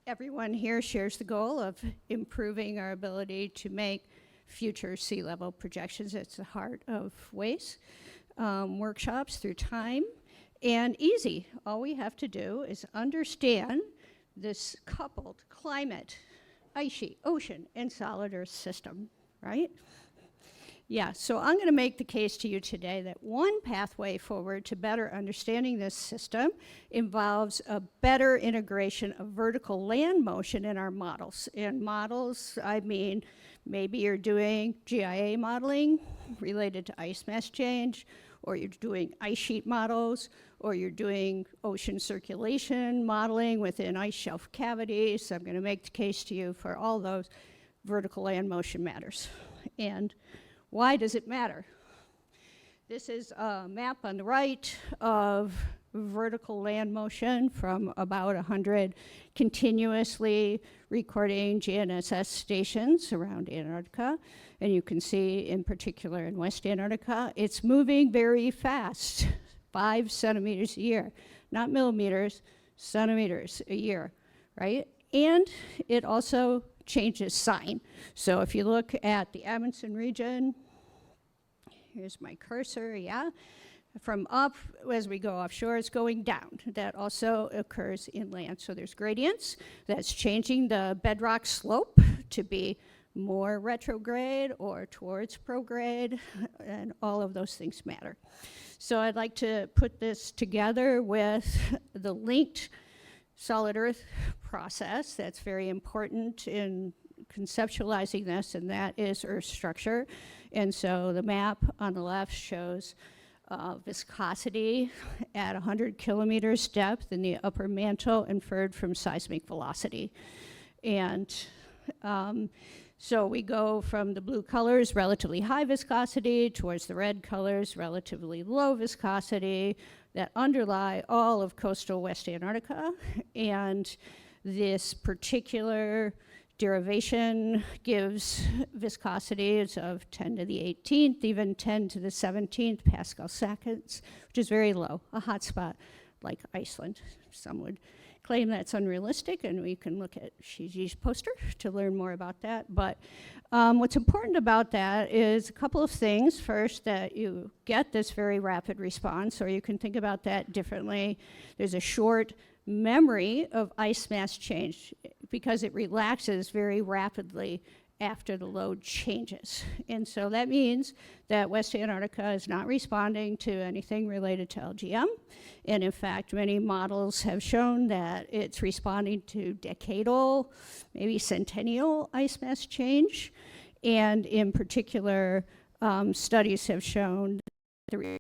everyone here shares the goal of improving our ability to make future sea level projections. It's the heart of WAIS workshops through time. And easy. All we have to do is understand this coupled climate, ice sheet, ocean, and solid earth system, right? Yeah, so I'm going to make the case to you today that one pathway forward to better understanding this system involves a better integration of vertical land motion in our models. In models, I mean, maybe you're doing GIA modeling related to ice mass change, or you're doing ice sheet models, or you're doing ocean circulation modeling within ice shelf cavities. So I'm going to make the case to you for all those vertical land motion matters. And why does it matter? This is a map on the right of vertical land motion from about 100 continuously recording GNSS stations around Antarctica. And you can see, in particular in West Antarctica, it's moving very fast, 5 centimeters a year, not millimeters, centimeters a year, right? And it also changes sign. So if you look at the Amundsen region, here's my cursor, yeah. From up, as we go offshore, it's going down. That also occurs inland. So there's gradients that's changing the bedrock slope to be more retrograde or towards prograde, and all of those things matter. So I'd like to put this together with the linked solid earth process that's very important in conceptualizing this, and that is earth structure. And so the map on the left shows viscosity at 100 kilometers depth in the upper mantle inferred from seismic velocity. And so we go from the blue colors, relatively high viscosity, towards the red colors, relatively low viscosity, that underlie all of coastal West Antarctica. And this particular derivation gives viscosities of 10 to the 18th, even 10 to the 17th Pascal seconds, which is very low, a hot spot like Iceland. Some would claim that's unrealistic, and we can look at Shiji's poster to learn more about that. But what's important about that is a couple of things. First, that you get this very rapid response, or you can think about that differently. There's a short memory of ice mass change because it relaxes very rapidly after the load changes. And so that means that West Antarctica is not responding to anything related to LGM. And in fact, many models have shown that it's responding to decadal, maybe centennial ice mass change. And in particular, studies have shown the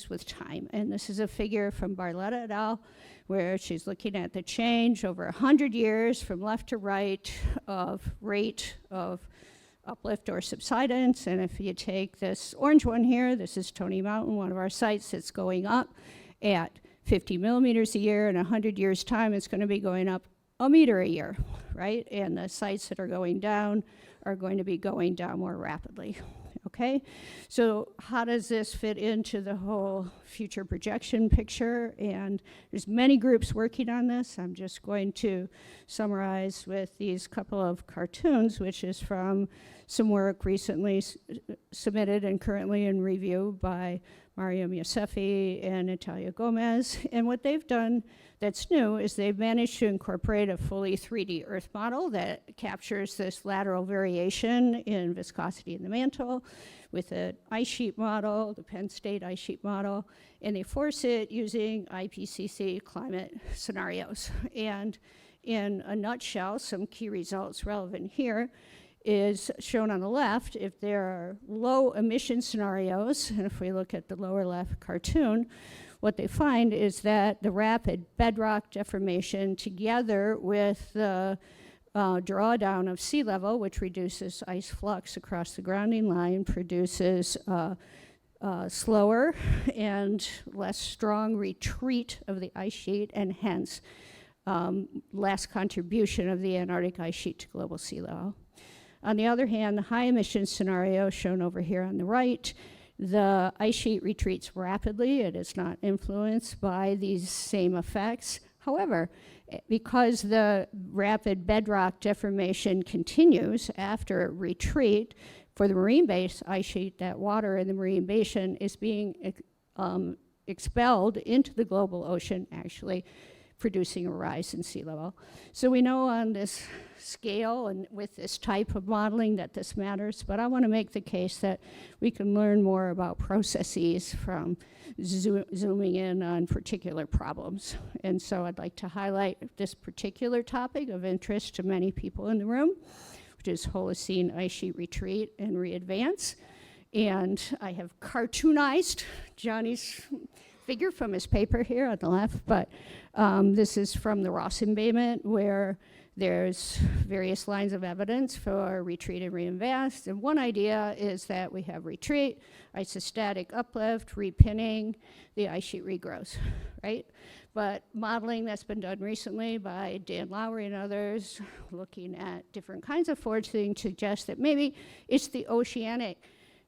with time. And this is a figure from Barletta et al., where she's looking at the change over 100 years from left to right of rate of uplift or subsidence. And if you take this orange one here, this is Tony Mountain, one of our sites that's going up at 50 millimeters a year. In 100 years' time, it's going to be going up a meter a year, right? And the sites that are going down are going to be going down more rapidly. Okay, so how does this fit into the whole future projection picture? And there's many groups working on this. I'm just going to summarize with these couple of cartoons, which is from some work recently submitted and currently in review by Mariam Yousefi and Natalia Gomez. And what they've done that's new is they've managed to incorporate a fully 3D Earth model that captures this lateral variation in viscosity in the mantle with an ice sheet model, the Penn State ice sheet model, and they force it using IPCC climate scenarios. And in a nutshell, some key results relevant here is shown on the left. If there are low emission scenarios, and if we look at the lower left cartoon, what they find is that the rapid bedrock deformation together with the drawdown of sea level, which reduces ice flux across the grounding line, produces slower and less strong retreat of the ice sheet, and hence less contribution of the Antarctic ice sheet to global sea level. On the other hand, the high emission scenario shown over here on the right, the ice sheet retreats rapidly. It is not influenced by these same effects. However, Because the rapid bedrock deformation continues after a retreat, for the marine base ice sheet, that water in the marine basin is being expelled into the global ocean, actually producing a rise in sea level. So we know on this scale and with this type of modeling that this matters, but I want to make the case that we can learn more about processes from zooming in on particular problems. And so I'd like to highlight this particular topic of interest to many people in the room, which is Holocene ice sheet retreat and readvance. And I have cartoonized Johnny's figure from his paper here on the left, but this is from the Ross embayment, where there's various lines of evidence for retreat and reinvest. And one idea is that we have retreat, isostatic uplift, repinning, the ice sheet regrows, right? But modeling that's been done recently by Dan Lowry and others, looking at different kinds of foraging, suggests that maybe it's the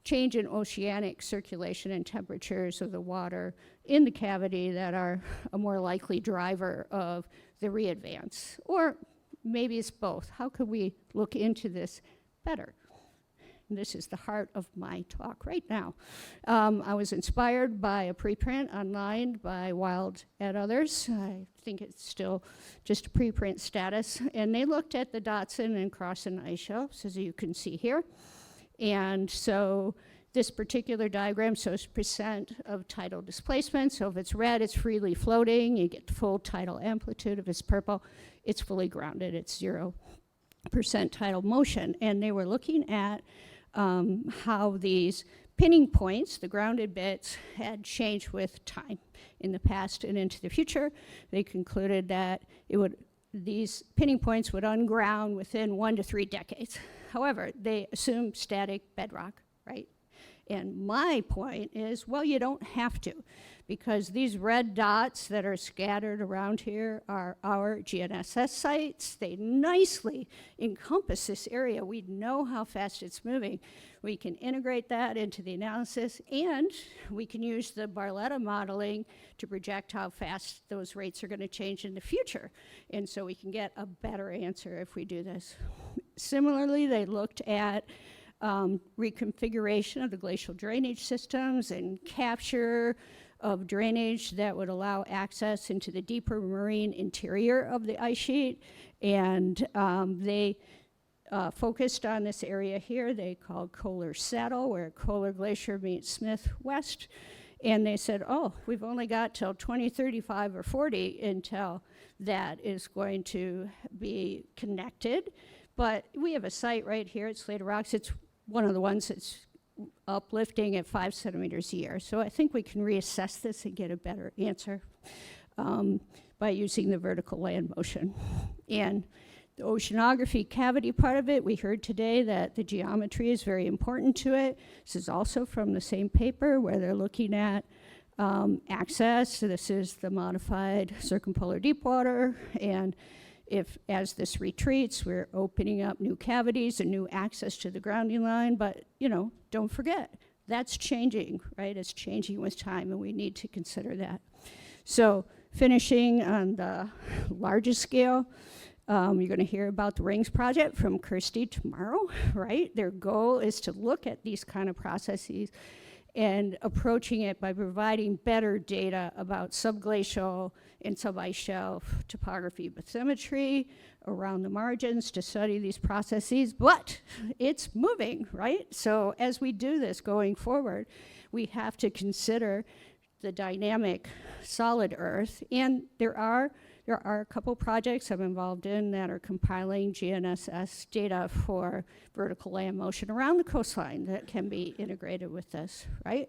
change in oceanic circulation and temperatures of the water in the cavity that are a more likely driver of the readvance. Or maybe it's both. How could we look into this better? And this is the heart of my talk right now. I was inspired by a preprint online by Wild and others. I think it's still just a preprint status. And they looked at the Dotson and Crossan ice shelves, as you can see here. And so this particular diagram shows percent of tidal displacement. So if it's red, it's freely floating. You get the full tidal amplitude. If it's purple, it's fully grounded. It's 0% tidal motion. And they were looking at how these pinning points, the grounded bits, had changed with time in the past and into the future. They concluded that these pinning points would unground within 1 to 3 decades. However, they assume static bedrock, right? And my point is, well, you don't have to, because these red dots that are scattered around here are our GNSS sites. They nicely encompass this area. We know how fast it's moving. We can integrate that into the analysis, and we can use the Barletta modeling to project how fast those rates are going to change in the future. And so we can get a better answer if we do this. Similarly, they looked at reconfiguration of the glacial drainage systems and capture of drainage that would allow access into the deeper marine interior of the ice sheet. And they focused on this area here they called Kohler Saddle, where Kohler Glacier meets Smith West. And they said, oh, we've only got till 2035 or 40 until that is going to be connected. But we have a site right here at Slater Rocks. It's one of the ones that's uplifting at 5 centimeters a year. So I think we can reassess this and get a better answer by using the vertical land motion. And the oceanography cavity part of it, we heard today that the geometry is very important to it. This is also from the same paper where they're looking at access. So this is the modified circumpolar deep water, and if as this retreats, we're opening up new cavities and new access to the grounding line, but don't forget, that's changing, right? It's changing with time, and we need to consider that. So finishing on the largest scale, you're going to hear about the Rings project from Kirsty tomorrow, right? Their goal is to look at these kind of processes and approaching it by providing better data about subglacial and subice shelf topography bathymetry around the margins to study these processes, but it's moving, right? So as we do this going forward, we have to consider the dynamic solid Earth, and there are a couple projects I'm involved in that are compiling GNSS data for vertical land motion around the coastline that can be integrated with this, right?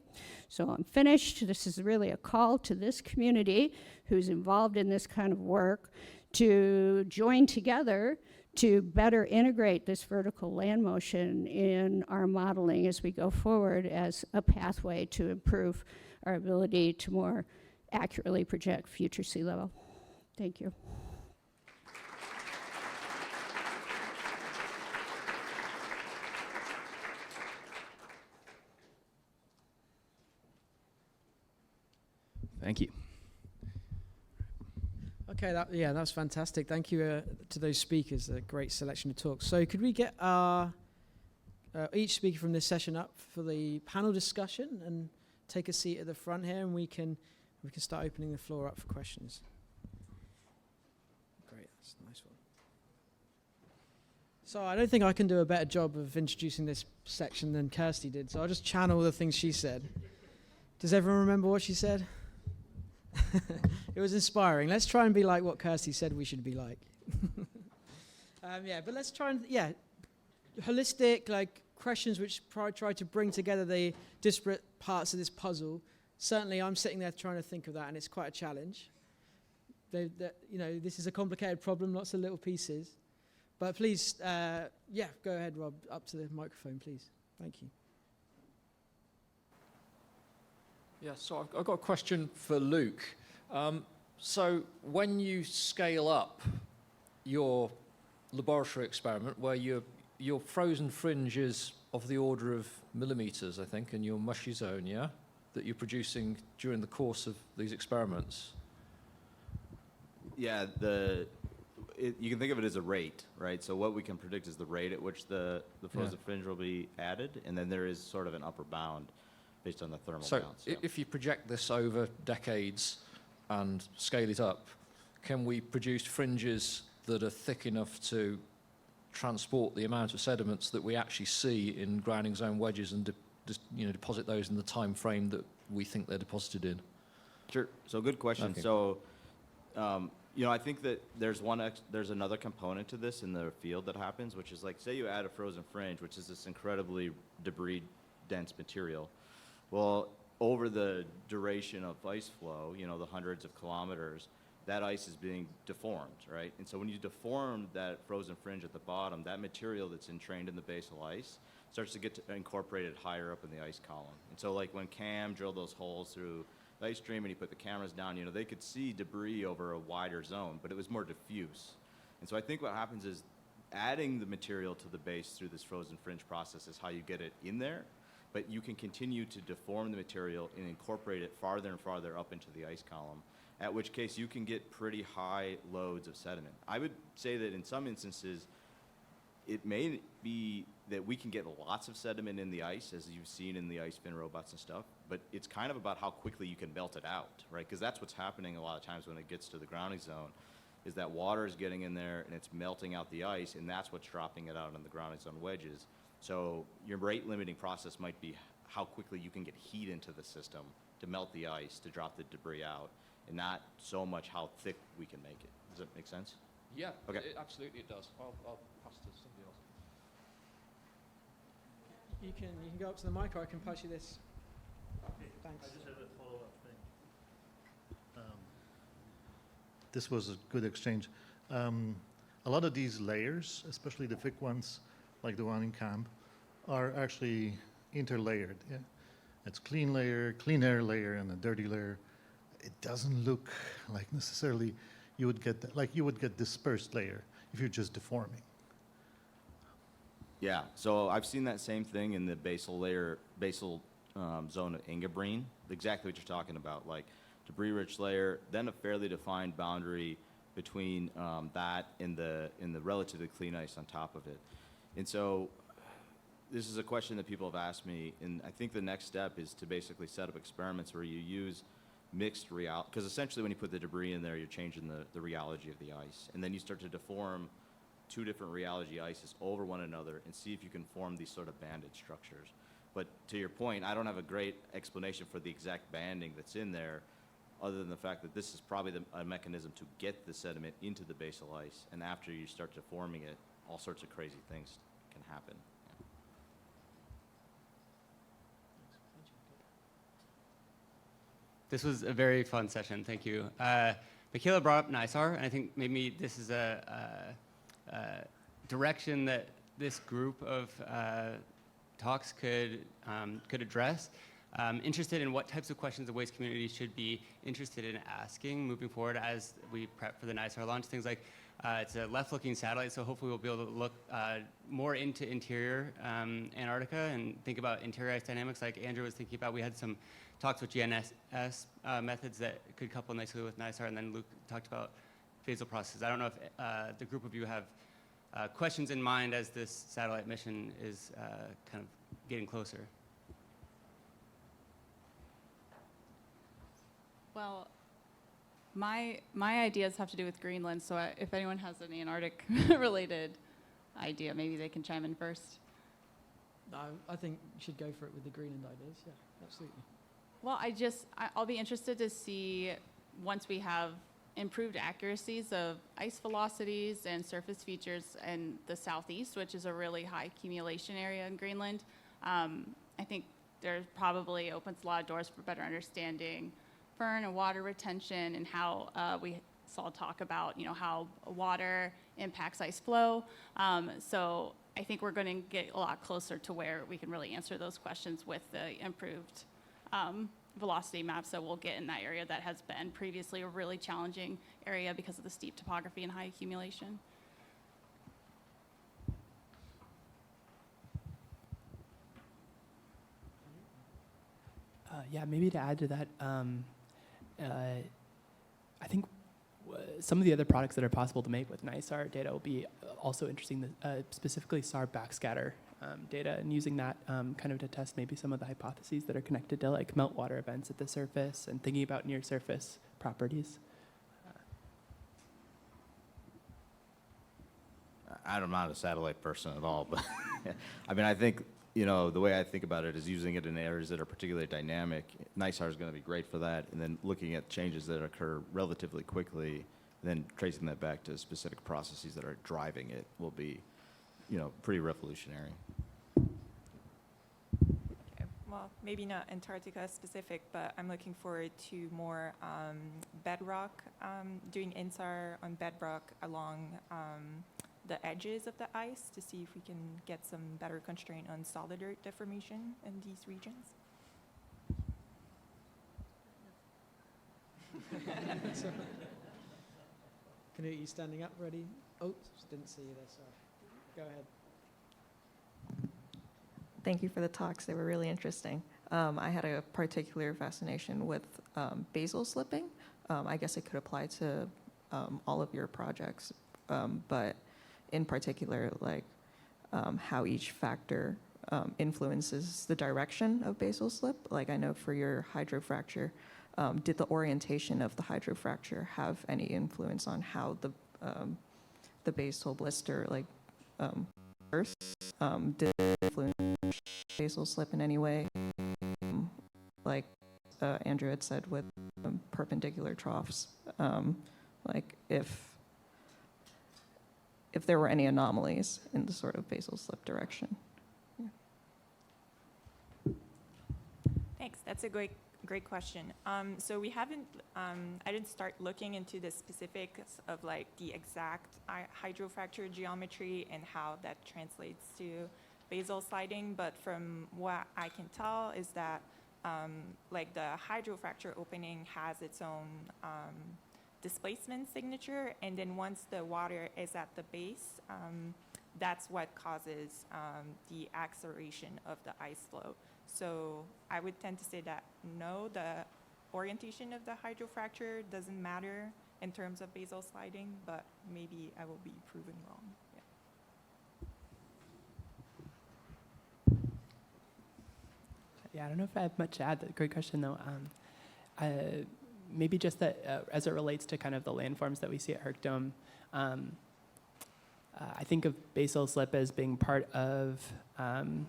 So I'm finished. This is really a call to this community who's involved in this kind of work to join together to better integrate this vertical land motion in our modeling as we go forward as a pathway to improve our ability to more accurately project future sea level. Thank you. Thank you. Okay, that was fantastic. Thank you to those speakers, a great selection of talks. So could we get each speaker from this session up for the panel discussion and take a seat at the front here, and we can start opening the floor up for questions. Great, that's a nice one. So I don't think I can do a better job of introducing this section than Kirsty did, so I'll just channel the things she said. Does everyone remember what she said? It was inspiring. Let's try and be like what Kirsty said we should be like. But let's try and, holistic, like, questions which try to bring together the disparate parts of this puzzle. Certainly, I'm sitting there trying to think of that, and it's quite a challenge. This is a complicated problem, lots of little pieces. But please, go ahead, Rob, up to the microphone, please. Thank you. Yeah, so I've got a question for Luke. So when you scale up your laboratory experiment, where your frozen fringe is of the order of millimeters, I think, in your mushy zone, yeah, that you're producing during the course of these experiments? Yeah, you can think of it as a rate, right? So what we can predict is the rate at which the frozen fringe will be added, and then there is sort of an upper bound based on the thermal bounce. So if you project this over decades and scale it up, can we produce fringes that are thick enough to transport the amount of sediments that we actually see in grounding zone wedges and deposit those in the time frame that we think they're deposited in? Sure. So good question. Okay. So, I think that there's another component to this in the field that happens, which is like, say you add a frozen fringe, which is this incredibly debris-dense material. Well, over the duration of ice flow, the hundreds of kilometers, that ice is being deformed, right? And so when you deform that frozen fringe at the bottom, that material that's entrained in the basal ice starts to get incorporated higher up in the ice column. And so like when Cam drilled those holes through the ice stream and he put the cameras down, they could see debris over a wider zone, but it was more diffuse. And so I think what happens is adding the material to the base through this frozen fringe process is how you get it in there, but you can continue to deform the material and incorporate it farther and farther up into the ice column, at which case you can get pretty high loads of sediment. I would say that in some instances, it may be that we can get lots of sediment in the ice, as you've seen in the ice fin robots and stuff, but it's kind of about how quickly you can melt it out, right? Because that's what's happening a lot of times when it gets to the grounding zone, is that water is getting in there and it's melting out the ice, and that's what's dropping it out in the grounding zone wedges. So your rate limiting process might be how quickly you can get heat into the system to melt the ice, to drop the debris out, and not so much how thick we can make it. Does that make sense? Yeah, okay. Absolutely it does. I'll pass to somebody else. You can go up to the mic, or I can pass you this. Thanks. I just have a follow-up thing. This was a good exchange. A lot of these layers, especially the thick ones, like the one in camp, are actually interlayered. Yeah? It's clean air layer, and a dirty layer. It doesn't look like necessarily you would get dispersed layer if you're just deforming. Yeah, so I've seen that same thing in the basal zone of Ingabrine, exactly what you're talking about, like debris-rich layer, then a fairly defined boundary between that and the relatively clean ice on top of it. And so this is a question that people have asked me, and I think the next step is to basically set up experiments where you use mixed reality, because essentially when you put the debris in there, you're changing the rheology of the ice, and then you start to deform two different rheology ices over one another and see if you can form these sort of banded structures. But to your point, I don't have a great explanation for the exact banding that's in there, other than the fact that this is probably a mechanism to get the sediment into the basal ice, and after you start deforming it, all sorts of crazy things can happen. This was a very fun session. Thank you. Michalea brought up NISAR, and I think maybe this is a direction that this group of talks could address. Interested in what types of questions the waste community should be interested in asking moving forward as we prep for the NISAR launch. Things like it's a left-looking satellite, so hopefully we'll be able to look more into interior Antarctica and think about interior ice dynamics like Andrew was thinking about. We had some talks with GNSS methods that could couple nicely with NISAR, and then Luke talked about phasal processes. I don't know if the group of you have questions in mind as this satellite mission is kind of getting closer. Well, my ideas have to do with Greenland, so if anyone has an Antarctic related idea, maybe they can chime in first. I think you should go for it with the Greenland ideas. Yeah, absolutely. Well, I'll be interested to see, once we have improved accuracies of ice velocities and surface features in the southeast, which is a really high accumulation area in Greenland. I think there probably opens a lot of doors for better understanding fern and water retention, and how we saw talk about, how water impacts ice flow. So I think we're going to get a lot closer to where we can really answer those questions with the improved velocity maps that we'll get in that area that has been previously a really challenging area because of the steep topography and high accumulation. Yeah, maybe to add to that, I think some of the other products that are possible to make with NISAR data will be also interesting, specifically SAR backscatter data, and using that kind of to test maybe some of the hypotheses that are connected to like meltwater events at the surface and thinking about near surface properties. I'm not a satellite person at all, but I mean, I think, the way I think about it is using it in areas that are particularly dynamic. NISAR is going to be great for that, and then looking at changes that occur relatively quickly, and then tracing that back to specific processes that are driving it will be, pretty revolutionary. Okay. Well, maybe not Antarctica specific, but I'm looking forward to more bedrock, doing INSAR on bedrock along the edges of the ice to see if we can get some better constraint on solid earth deformation in these regions. Canute, you standing up, ready? Oh, didn't see you there, sorry. Go ahead. Thank you for the talks. They were really interesting. I had a particular fascination with basal slipping. I guess it could apply to all of your projects, but in particular, like how each factor influences the direction of basal slip. Like I know for your hydrofracture, did the orientation of the hydrofracture have any influence on how the basal blister, like first, did it influence basal slip in any way? Like Andrew had said with perpendicular troughs, like if there were any anomalies in the sort of basal slip direction. Yeah. Thanks. That's a great question. So we haven't, I didn't start looking into the specifics of like the exact hydrofracture geometry and how that translates to basal sliding, but from what I can tell is that like the hydrofracture opening has its own displacement signature, and then once the water is at the base, that's what causes the acceleration of the ice flow. So I would tend to say that no, the orientation of the hydrofracture doesn't matter in terms of basal sliding, but maybe I will be proven wrong. Yeah, I don't know if I have much to add. Great question, though. Maybe just that as it relates to kind of the landforms that we see at Hercdome, I think of basal slip as being part of kind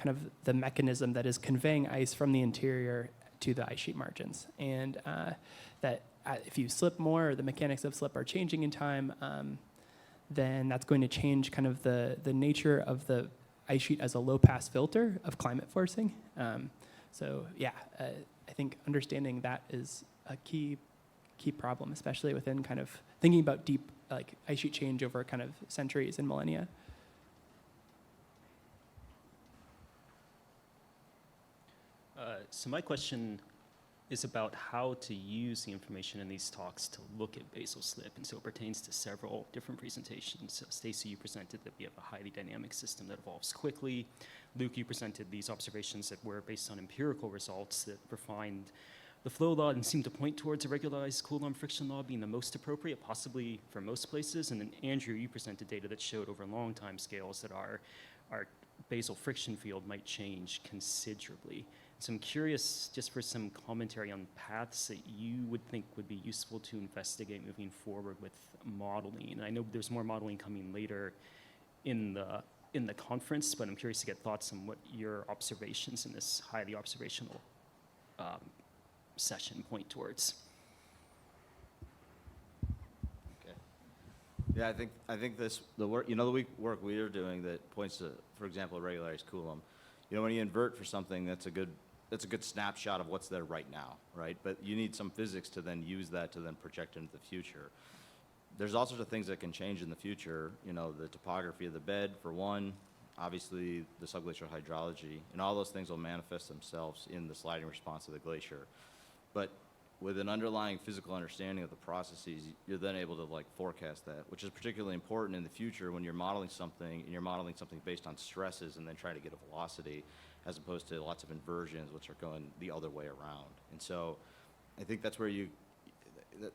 of the mechanism that is conveying ice from the interior to the ice sheet margins. And that if you slip more, or the mechanics of slip are changing in time, then that's going to change kind of the nature of the ice sheet as a low-pass filter of climate forcing. So yeah, I think understanding that is a key problem, especially within kind of thinking about deep like ice sheet change over kind of centuries and millennia. So my question is about how to use the information in these talks to look at basal slip, and so it pertains to several different presentations. So Stacy, you presented that we have a highly dynamic system that evolves quickly. Luke, you presented these observations that were based on empirical results that refined The flow law seemed to point towards a regularized Coulomb friction law being the most appropriate, possibly for most places. And then Andrew, you presented data that showed over long time scales that our basal friction field might change considerably. So I'm curious just for some commentary on paths that you would think would be useful to investigate moving forward with modeling. And I know there's more modeling coming later in the conference, but I'm curious to get thoughts on what your observations in this highly observational session point towards. Okay. Yeah, I think the work work we are doing that points to, for example, regularized Coulomb. When you invert for something, that's a good snapshot of what's there right now, right? But you need some physics to then use that to then project into the future. There's all sorts of things that can change in the future. The topography of the bed, for one, obviously the subglacial hydrology, and all those things will manifest themselves in the sliding response of the glacier. But with an underlying physical understanding of the processes, you're then able to forecast that, which is particularly important in the future when you're modeling something, and you're modeling something based on stresses and then trying to get a velocity, as opposed to lots of inversions, which are going the other way around. And so I think that's where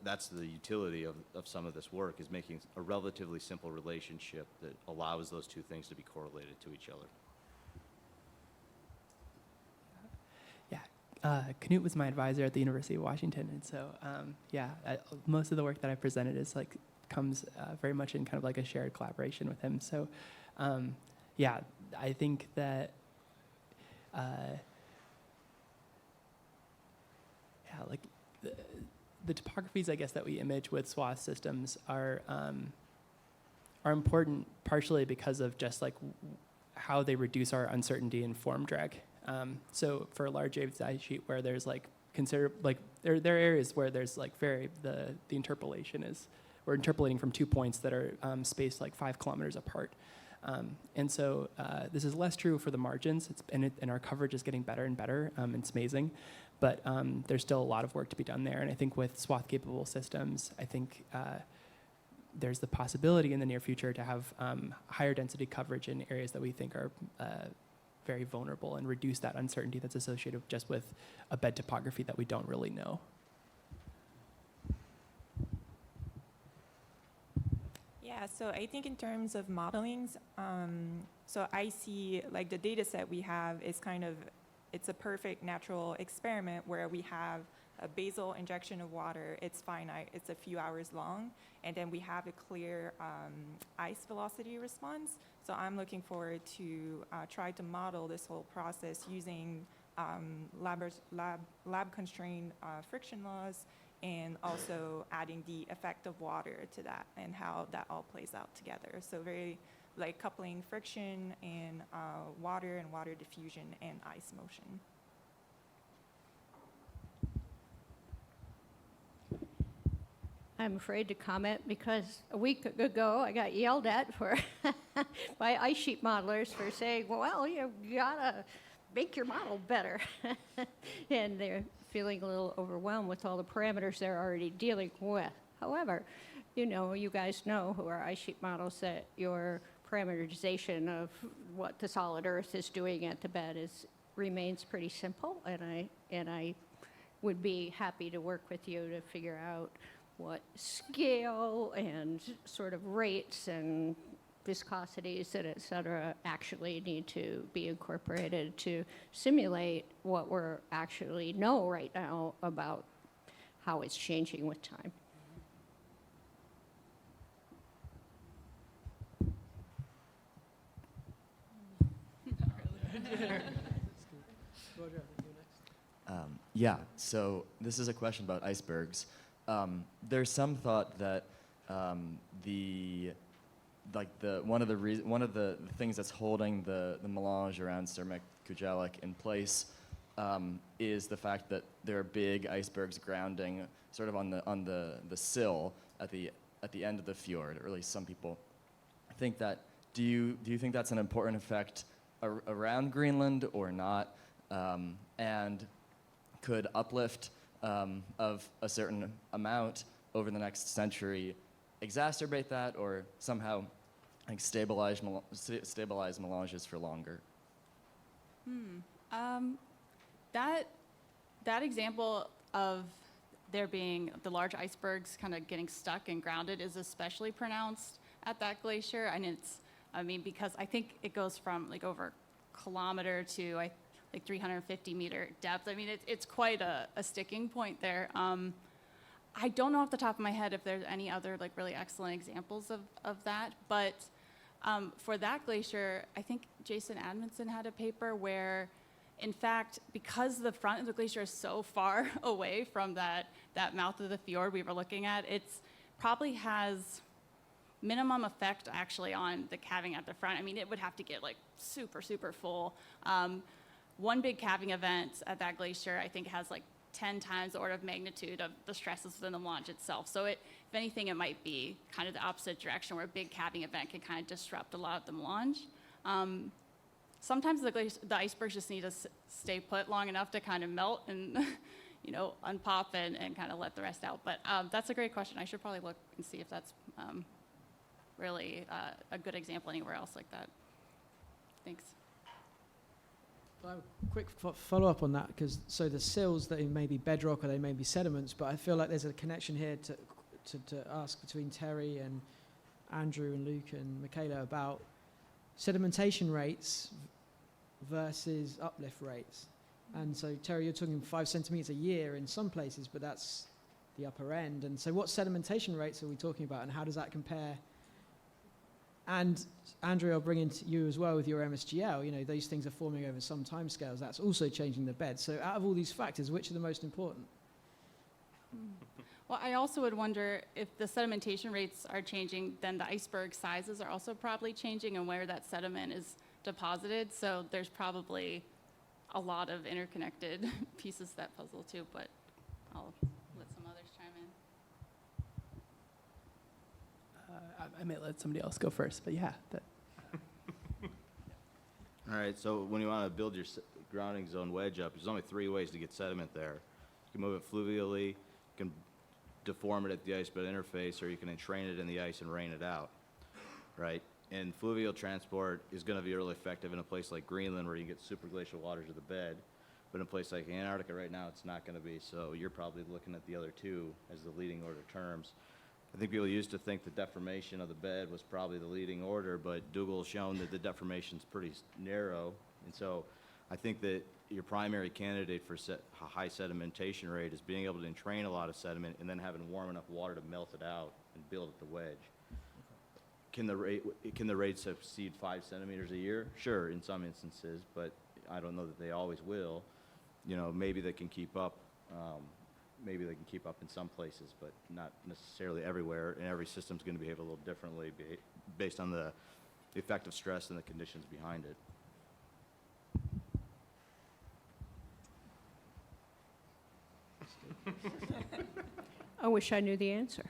that's the utility of some of this work, is making a relatively simple relationship that allows those two things to be correlated to each other. Knut was my advisor at the University of Washington, and so most of the work that I presented is comes very much in kind of a shared collaboration with him. So I think that the topographies, I guess, that we image with swath systems are important partially because of just how they reduce our uncertainty and form drag. So for a large ice sheet where there's there are areas where there's the interpolation is, we're interpolating from 2 points that are spaced 5 kilometers apart. And so this is less true for the margins, and our coverage is getting better and better. It's amazing, but there's still a lot of work to be done there. And I think with swath-capable systems, I think there's the possibility in the near future to have higher density coverage in areas that we think are very vulnerable, and reduce that uncertainty that's associated just with a bed topography that we don't really know. Yeah, so I think in terms of modelings, so I see the data set we have is it's a perfect natural experiment where we have a basal injection of water. It's finite, it's a few hours long, and then we have a clear ice velocity response. So I'm looking forward to try to model this whole process using lab-constrained friction laws, and also adding the effect of water to that and how that all plays out together. So very coupling friction and water diffusion and ice motion. I'm afraid to comment because a week ago I got yelled at by ice sheet modelers for saying, well, you gotta make your model better. And they're feeling a little overwhelmed with all the parameters they're already dealing with. However, you guys know who are ice sheet models that your parameterization of what the solid earth is doing at the bed remains pretty simple, and I would be happy to work with you to figure out what scale and sort of rates and viscosities and et cetera actually need to be incorporated to simulate what we're actually know right now about how it's changing with time. So this is a question about icebergs. There's some thought that one of the things that's holding the melange around Kingslake in place is the fact that there are big icebergs grounding sort of on the sill at the end of the fjord, or at least some people think that. Do you think that's an important effect around Greenland or not? And could uplift of a certain amount over the next century exacerbate that, or somehow stabilize melanges for longer? That example of there being the large icebergs kind of getting stuck and grounded is especially pronounced at that glacier. And because I think it goes from like over a kilometer to like 350-meter depth. I mean, it's quite a sticking point there. I don't know off the top of my head if there's any other like really excellent examples of that, but for that glacier, I think Jason Admonson had a paper where, in fact, because the front of the glacier is so far away from that mouth of the fjord we were looking at, it's probably has minimum effect actually on the calving at the front. I mean, it would have to get like super, super full. One big calving event at that glacier, I think, has like 10 times the order of magnitude of the stresses within the melange itself. So if anything, it might be kind of the opposite direction, where a big calving event can kind of disrupt a lot of the melange. Sometimes the icebergs just need to stay put long enough to kind of melt and unpop and kind of let the rest out. But that's a great question. I should probably look and see if that's really a good example anywhere else like that. Thanks. Quick follow-up on that, because so the sills, they may be bedrock or they may be sediments, but I feel like there's a connection here to ask between Terry and Andrew and Luke and Michalea about sedimentation rates versus uplift rates. And so, Terry, you're talking 5 centimeters a year in some places, but that's the upper end. And so what sedimentation rates are we talking about, and how does that compare? And Andrew, I'll bring into you as well with your MSGL. These things are forming over some time scales. That's also changing the bed. So out of all these factors, which are the most important? Well, I also would wonder if the sedimentation rates are changing, then the iceberg sizes are also probably changing and where that sediment is deposited. So there's probably a lot of interconnected pieces to that puzzle too, but I'll let some others chime in. I may let somebody else go first, but yeah. All right, so when you want to build your grounding zone wedge up, there's only 3 ways to get sediment there. You can move it fluvially, you can deform it at the ice bed interface, or you can entrain it in the ice and rain it out, right? And fluvial transport is going to be really effective in a place like Greenland, where you get superglacial waters of the bed. But in a place like Antarctica right now, it's not going to be. So you're probably looking at the other 2 as the leading order terms. I think people used to think the deformation of the bed was probably the leading order, but Dougal's shown that the deformation is pretty narrow. And so I think that your primary candidate for a high sedimentation rate is being able to entrain a lot of sediment and then having warm enough water to melt it out and build at the wedge. Can the rates exceed 5 centimeters a year? Sure, in some instances, but I don't know that they always will. Maybe they can keep up. Maybe they can keep up in some places, but not necessarily everywhere. And every system's going to behave a little differently based on the effect of stress and the conditions behind it. I wish I knew the answer.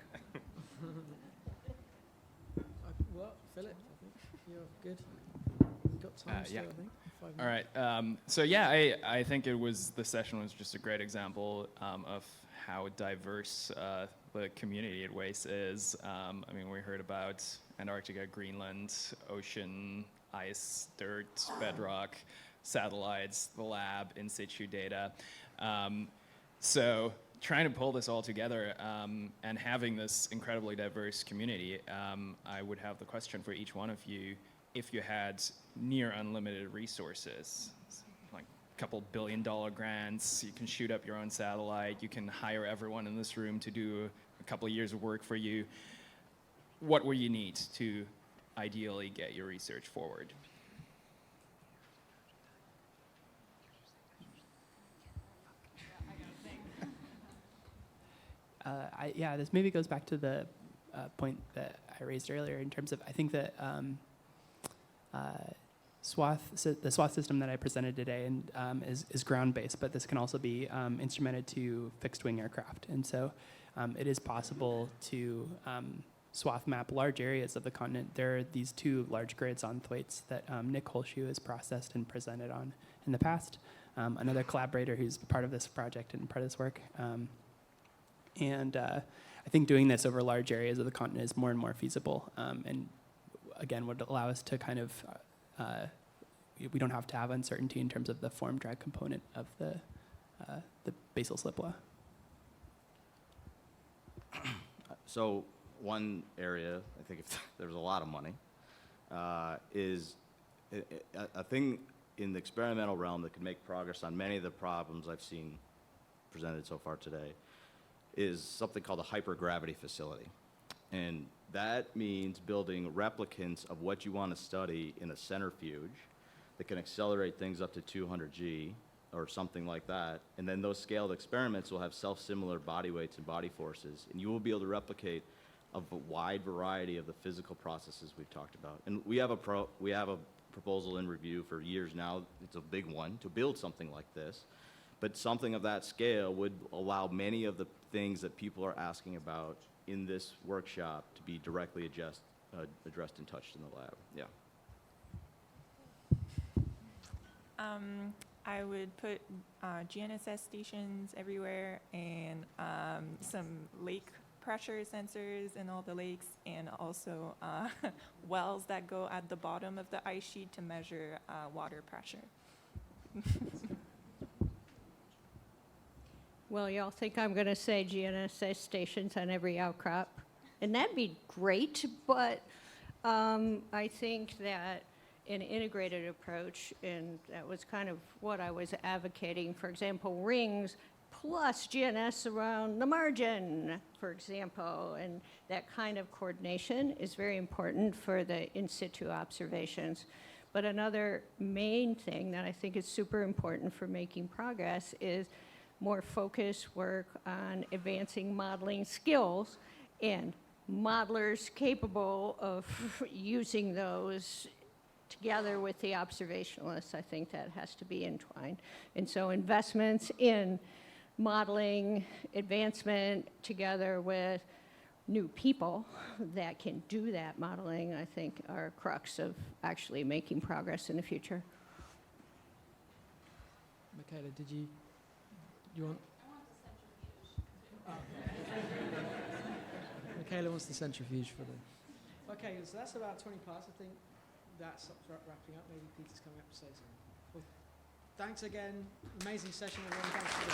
Well, Philip, I think you're good. You've got time still, yeah. I think. 5 All minutes. right. So yeah, I think the session was just a great example of how diverse the community at WAIS is. We heard about Antarctica, Greenland, ocean, ice, dirt, bedrock, satellites, the lab, in situ data. So trying to pull this all together and having this incredibly diverse community, I would have the question for each one of you: if you had near unlimited resources, like a couple $1 billion grants, you can shoot up your own satellite, you can hire everyone in this room to do a couple of years of work for you, what would you need to ideally get your research forward? This maybe goes back to the point that I raised earlier in terms of, I think that the swath system that I presented today is ground-based, but this can also be instrumented to fixed-wing aircraft. And so it is possible to swath map large areas of the continent. There are these 2 large grids on Thwaites that Nick Holshoe has processed and presented on in the past. Another collaborator who's part of this project and part of this work. I think doing this over large areas of the continent is more and more feasible, and again would allow us to kind of, we don't have to have uncertainty in terms of the form drag component of the basal slip law. So one area, I think if there's a lot of money, is a thing in the experimental realm that could make progress on many of the problems I've seen presented so far today, is something called a hypergravity facility. And that means building replicants of what you want to study in a centrifuge that can accelerate things up to 200 G or something like that. And then those scaled experiments will have self-similar body weights and body forces. And you will be able to replicate a wide variety of the physical processes we've talked about. And we have a proposal in review for years now. It's a big one to build something like this. But something of that scale would allow many of the things that people are asking about in this workshop to be directly addressed and touched in the lab. Yeah. I would put GNSS stations everywhere and some lake pressure sensors in all the lakes, and also wells that go at the bottom of the ice sheet to measure water pressure. Well, y'all think I'm going to say GNSS stations on every outcrop, and that'd be great, but I think that an integrated approach, and that was kind of what I was advocating, for example, rings plus GNS around the margin, for example, and that kind of coordination is very important for the in situ observations. But another main thing that I think is super important for making progress is more focused work on advancing modeling skills and modelers capable of using those together with the observationalists. I think that has to be entwined. And so investments in modeling advancement together with new people that can do that modeling, I think, are a crux of actually making progress in the future. Michalea, did you want? I want the centrifuge. Michalea wants the centrifuge for the. Okay, so that's about 20 past. I think that's wrapping up. Maybe Peter's coming up to say something. Well, thanks again. Amazing session, everyone. Thanks for